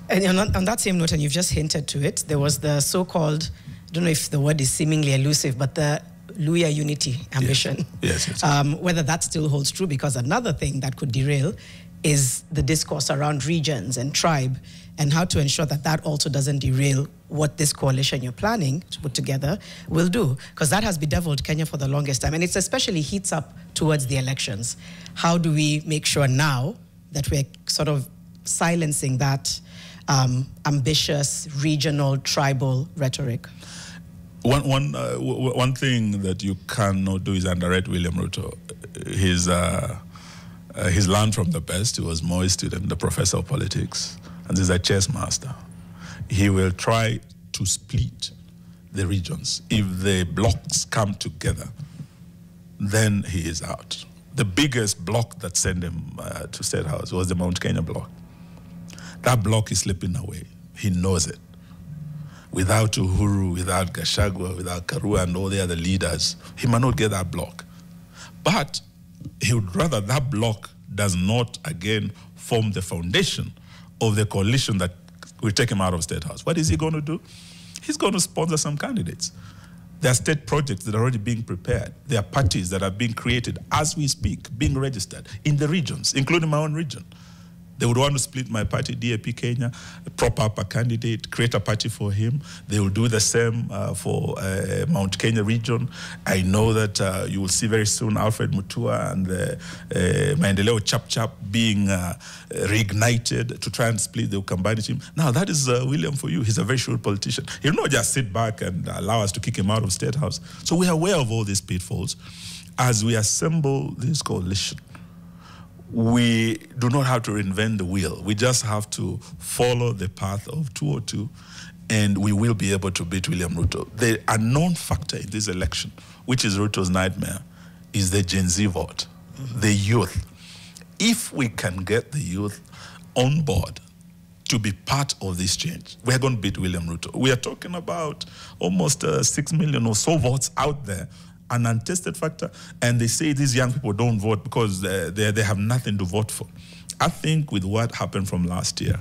And on that same note, and you've just hinted to it, there was the so-called, I don't know if the word is seemingly elusive, but the Luya unity ambition. Yes. Whether that still holds true, because another thing that could derail is the discourse around regions and tribe, and how to ensure that that also doesn't derail what this coalition you're planning to put together will do. Because that has bedeviled Kenya for the longest time, and it's especially heats up towards the elections. How do we make sure now that we're sort of silencing that ambitious, regional, tribal rhetoric? One thing that you cannot do is underrate William Ruto. He's learned from the best. He was Moi's student, the professor of politics, and he's a chess master. He will try to split the regions. If the blocks come together, then he is out. The biggest block that sent him to State House was the Mount Kenya block. That block is slipping away. He knows it. Without Uhuru, without Gachagua, without Karua and all the other leaders, he might not get that block. But he would rather that block does not, again, form the foundation of the coalition that will take him out of State House. What is he going to do? He's going to sponsor some candidates. There are state projects that are already being prepared. There are parties that are being created as we speak, being registered in the regions, including my own region. They would want to split my party, DAP-K, prop up a candidate, create a party for him. They will do the same for Mount Kenya region. I know that you will see very soon Alfred Mutua and Maendeleo Chap being reignited to try and split the Ukambani team. Now, that is William for you. He's a very shrewd politician. He'll not just sit back and allow us to kick him out of State House. So we are aware of all these pitfalls. As we assemble this coalition, we do not have to reinvent the wheel. We just have to follow the path of 202, and we will be able to beat William Ruto. The unknown factor in this election, which is Ruto's nightmare, is the Gen Z vote, the youth. If we can get the youth on board to be part of this change, we're going to beat William Ruto. We are talking about almost 6 million or so votes out there, an untested factor, and they say these young people don't vote because they have nothing to vote for. I think with what happened from last year,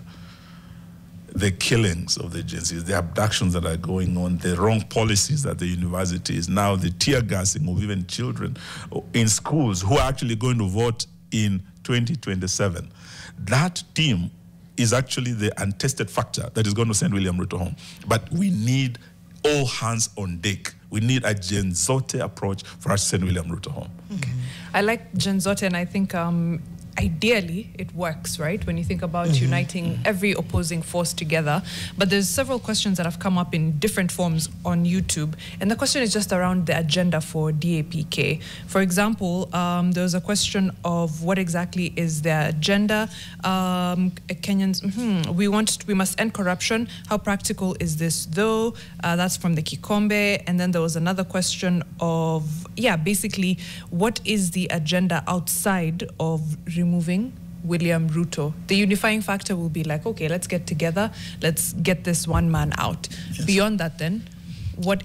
the killings of the Gen Zs, the abductions that are going on, the wrong policies at the universities, now the tear gassing of even children in schools who are actually going to vote in 2027, that team is actually the untested factor that is going to send William Ruto home. But we need all hands on deck. We need a Gen Zote approach for us to send William Ruto home. Okay. I like Gen Zote, and I think ideally it works, right? When you think about uniting every opposing force together. But there's several questions that have come up in different forms on YouTube. And the question is just around the agenda for DAP-K. For example, there was a question of what exactly is the agenda. Kenyans, we must end corruption. How practical is this though? That's from the Kikombe. And then there was another question of, basically, what is the agenda outside of removing William Ruto? The unifying factor will be like, okay, let's get together, let's get this one man out. Yes. Beyond that then, what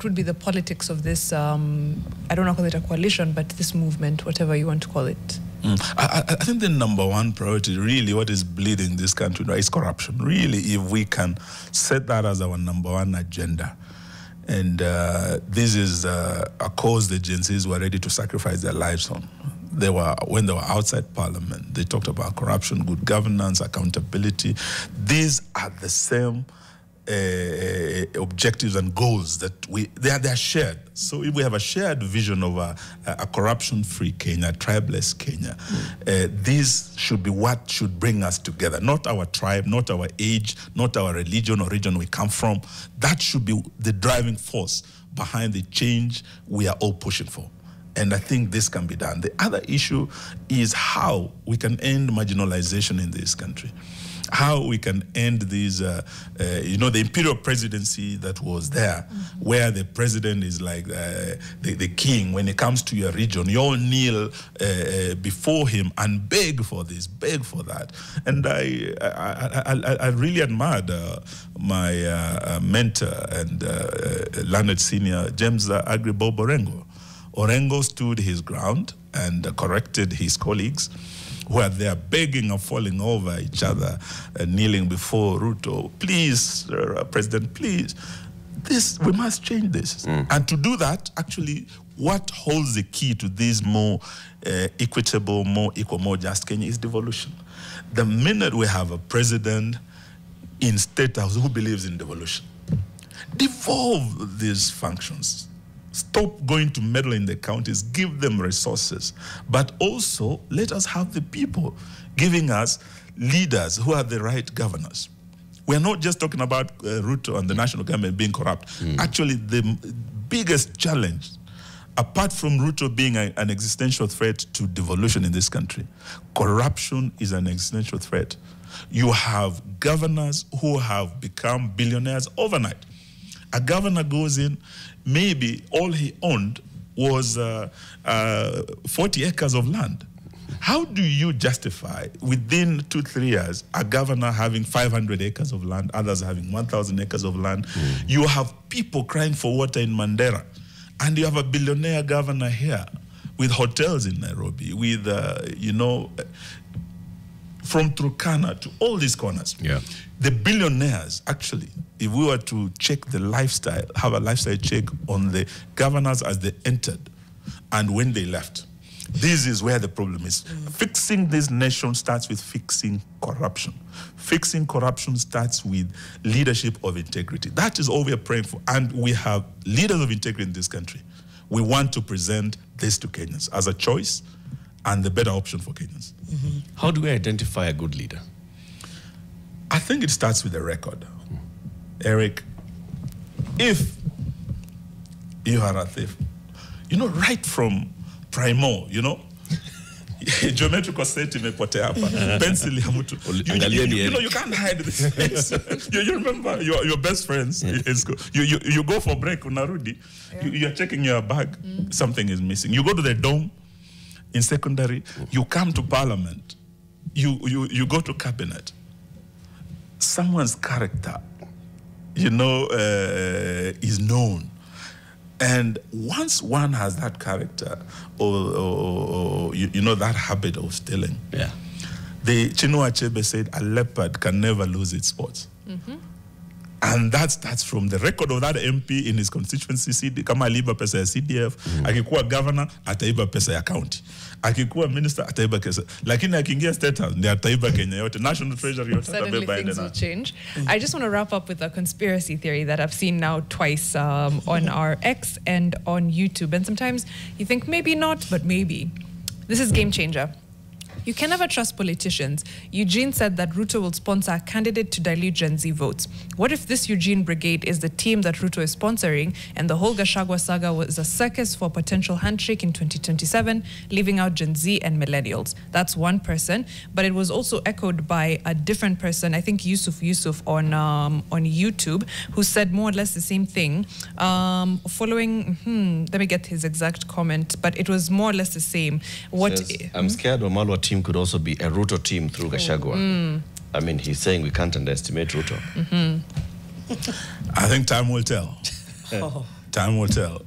would be the politics of this, I don't know, call it a coalition, but this movement, whatever you want to call it? I think the number one priority, really, what is bleeding this country right, is corruption. Really, if we can set that as our number one agenda, and this is a cause the Gen Zs were ready to sacrifice their lives on. When they were outside Parliament, they talked about corruption, good governance, accountability. These are the same objectives and goals that they are shared. So if we have a shared vision of a corruption-free Kenya, a tribeless Kenya, this should be what should bring us together. Not our tribe, not our age, not our religion or region we come from. That should be the driving force behind the change we are all pushing for. And I think this can be done. The other issue is how we can end marginalization in this country. How we can end these, the imperial presidency that was there, where the president is like the king. When it comes to your region, you all kneel before him and beg for this, beg for that. And I really admired my mentor and learned senior, James Agribob Orengo. Orengo stood his ground and corrected his colleagues who are there begging and falling over each other, kneeling before Ruto. Please, President, please. We must change this. And to do that, actually, what holds the key to this more equitable, more equal, more just Kenya is devolution. The minute we have a president in State House who believes in devolution, devolve these functions. Stop going to meddle in the counties, give them resources, but also let us have the people giving us leaders who are the right governors. We're not just talking about Ruto and the national government being corrupt. Actually, the biggest challenge, apart from Ruto being an existential threat to devolution in this country, corruption is an existential threat. You have governors who have become billionaires overnight. A governor goes in, maybe all he owned was 40 acres of land. How do you justify within 2-3 years a governor having 500 acres of land, others having 1,000 acres of land? You have people crying for water in Mandera, and you have a billionaire governor here with hotels in Nairobi, with from Turkana to all these corners. Yeah. The billionaires, actually, if we were to check the lifestyle, have a lifestyle check on the governors as they entered and when they left, this is where the problem is. Fixing this nation starts with fixing corruption. Fixing corruption starts with leadership of integrity. That is all we are praying for. And we have leaders of integrity in this country. We want to present this to Kenyans as a choice and the better option for Kenyans. How do we identify a good leader? I think it starts with a record. Eric, if you are a thief, right from Primo, geometrical set imepotea hapa, pencil ya mtu. You can't hide this face. You remember your best friends in school. You go for break, unarudi, you're checking your bag, something is missing. You go to the dome in secondary, you come to Parliament, you go to cabinet. Someone's character, is known. And once one has that character or that habit of stealing, the Chinua Achebe said, a leopard can never lose its spots. And that's from the record of that MP in his constituency. Kama aliiba pesa ya CDF, akikuwa governor, ataiba pesa ya county. Akikuwa minister, ataiba pesa. Lakini akiingia state house, ndiye ataiba Kenya yote. National treasury yote. Suddenly things will change. I just want to wrap up with a conspiracy theory that I've seen now twice on our X and on YouTube. And sometimes you think maybe not, but maybe. This is game changer. You can never trust politicians. Eugene said that Ruto will sponsor a candidate to dilute Gen Z votes. What if this Eugene brigade is the team that Ruto is sponsoring and the whole Gachagua saga was a circus for a potential handshake in 2027, leaving out Gen Z and millennials? That's one person, but it was also echoed by a different person, I think Yusuf on YouTube, who said more or less the same thing. Following, let me get his exact comment, but it was more or less the same. I'm scared Wamalwa team could also be a Ruto team through Gachagua. I mean, he's saying we can't underestimate Ruto. I think time will tell. Time will tell.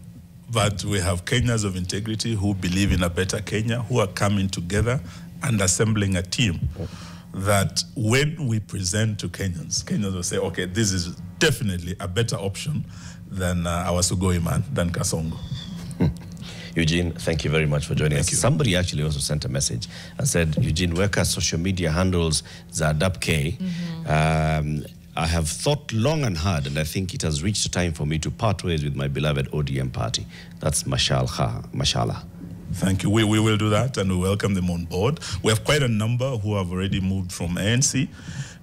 But we have Kenyans of integrity who believe in a better Kenya, who are coming together and assembling a team that when we present to Kenyans, Kenyans will say, okay, this is definitely a better option than our Sugoi man, than Kasongo. Eugene, thank you very much for joining us. Somebody actually also sent a message and said, Eugene, weka social media handles za DAP-K. I have thought long and hard, and I think it has reached the time for me to part ways with my beloved ODM party. That's mashallah. Thank you. We will do that, and we welcome them on board. We have quite a number who have already moved from ANC,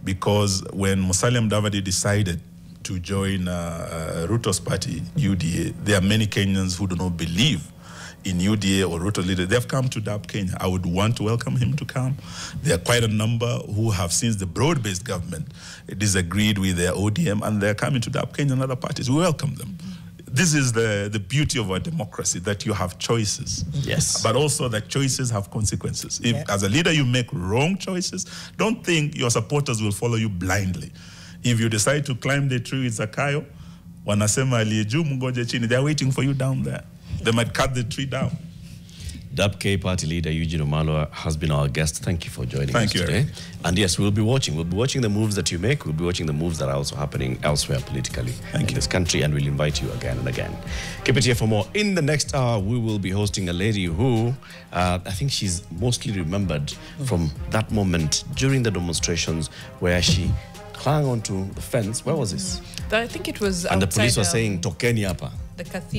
because when Musalia Mudavadi decided to join Ruto's party, UDA, there are many Kenyans who do not believe in UDA or Ruto leader. They've come to DAP Kenya. I would want to welcome him to come. There are quite a number who have, since the broad-based government disagreed with their ODM, and they're coming to DAP Kenya and other parties. We welcome them. This is the beauty of our democracy, that you have choices. Yes. But also that choices have consequences. If as a leader you make wrong choices, don't think your supporters will follow you blindly. If you decide to climb the tree with Zakayo, wanasema aliyeju mungoje chini, they're waiting for you down there. They might cut the tree down. DAP-K party leader Eugene Wamlawa has been our guest. Thank you for joining us today. Eric. And yes, we'll be watching. We'll be watching the moves that you make. We'll be watching the moves that are also happening elsewhere politically in this country, and we'll invite you again and again. Keep it here for more. In the next hour, we will be hosting a lady who I think she's mostly remembered from that moment during the demonstrations where she clung onto the fence. Where was this? I think it was and the police were outside, saying, Tokeni hapa. the cathedral.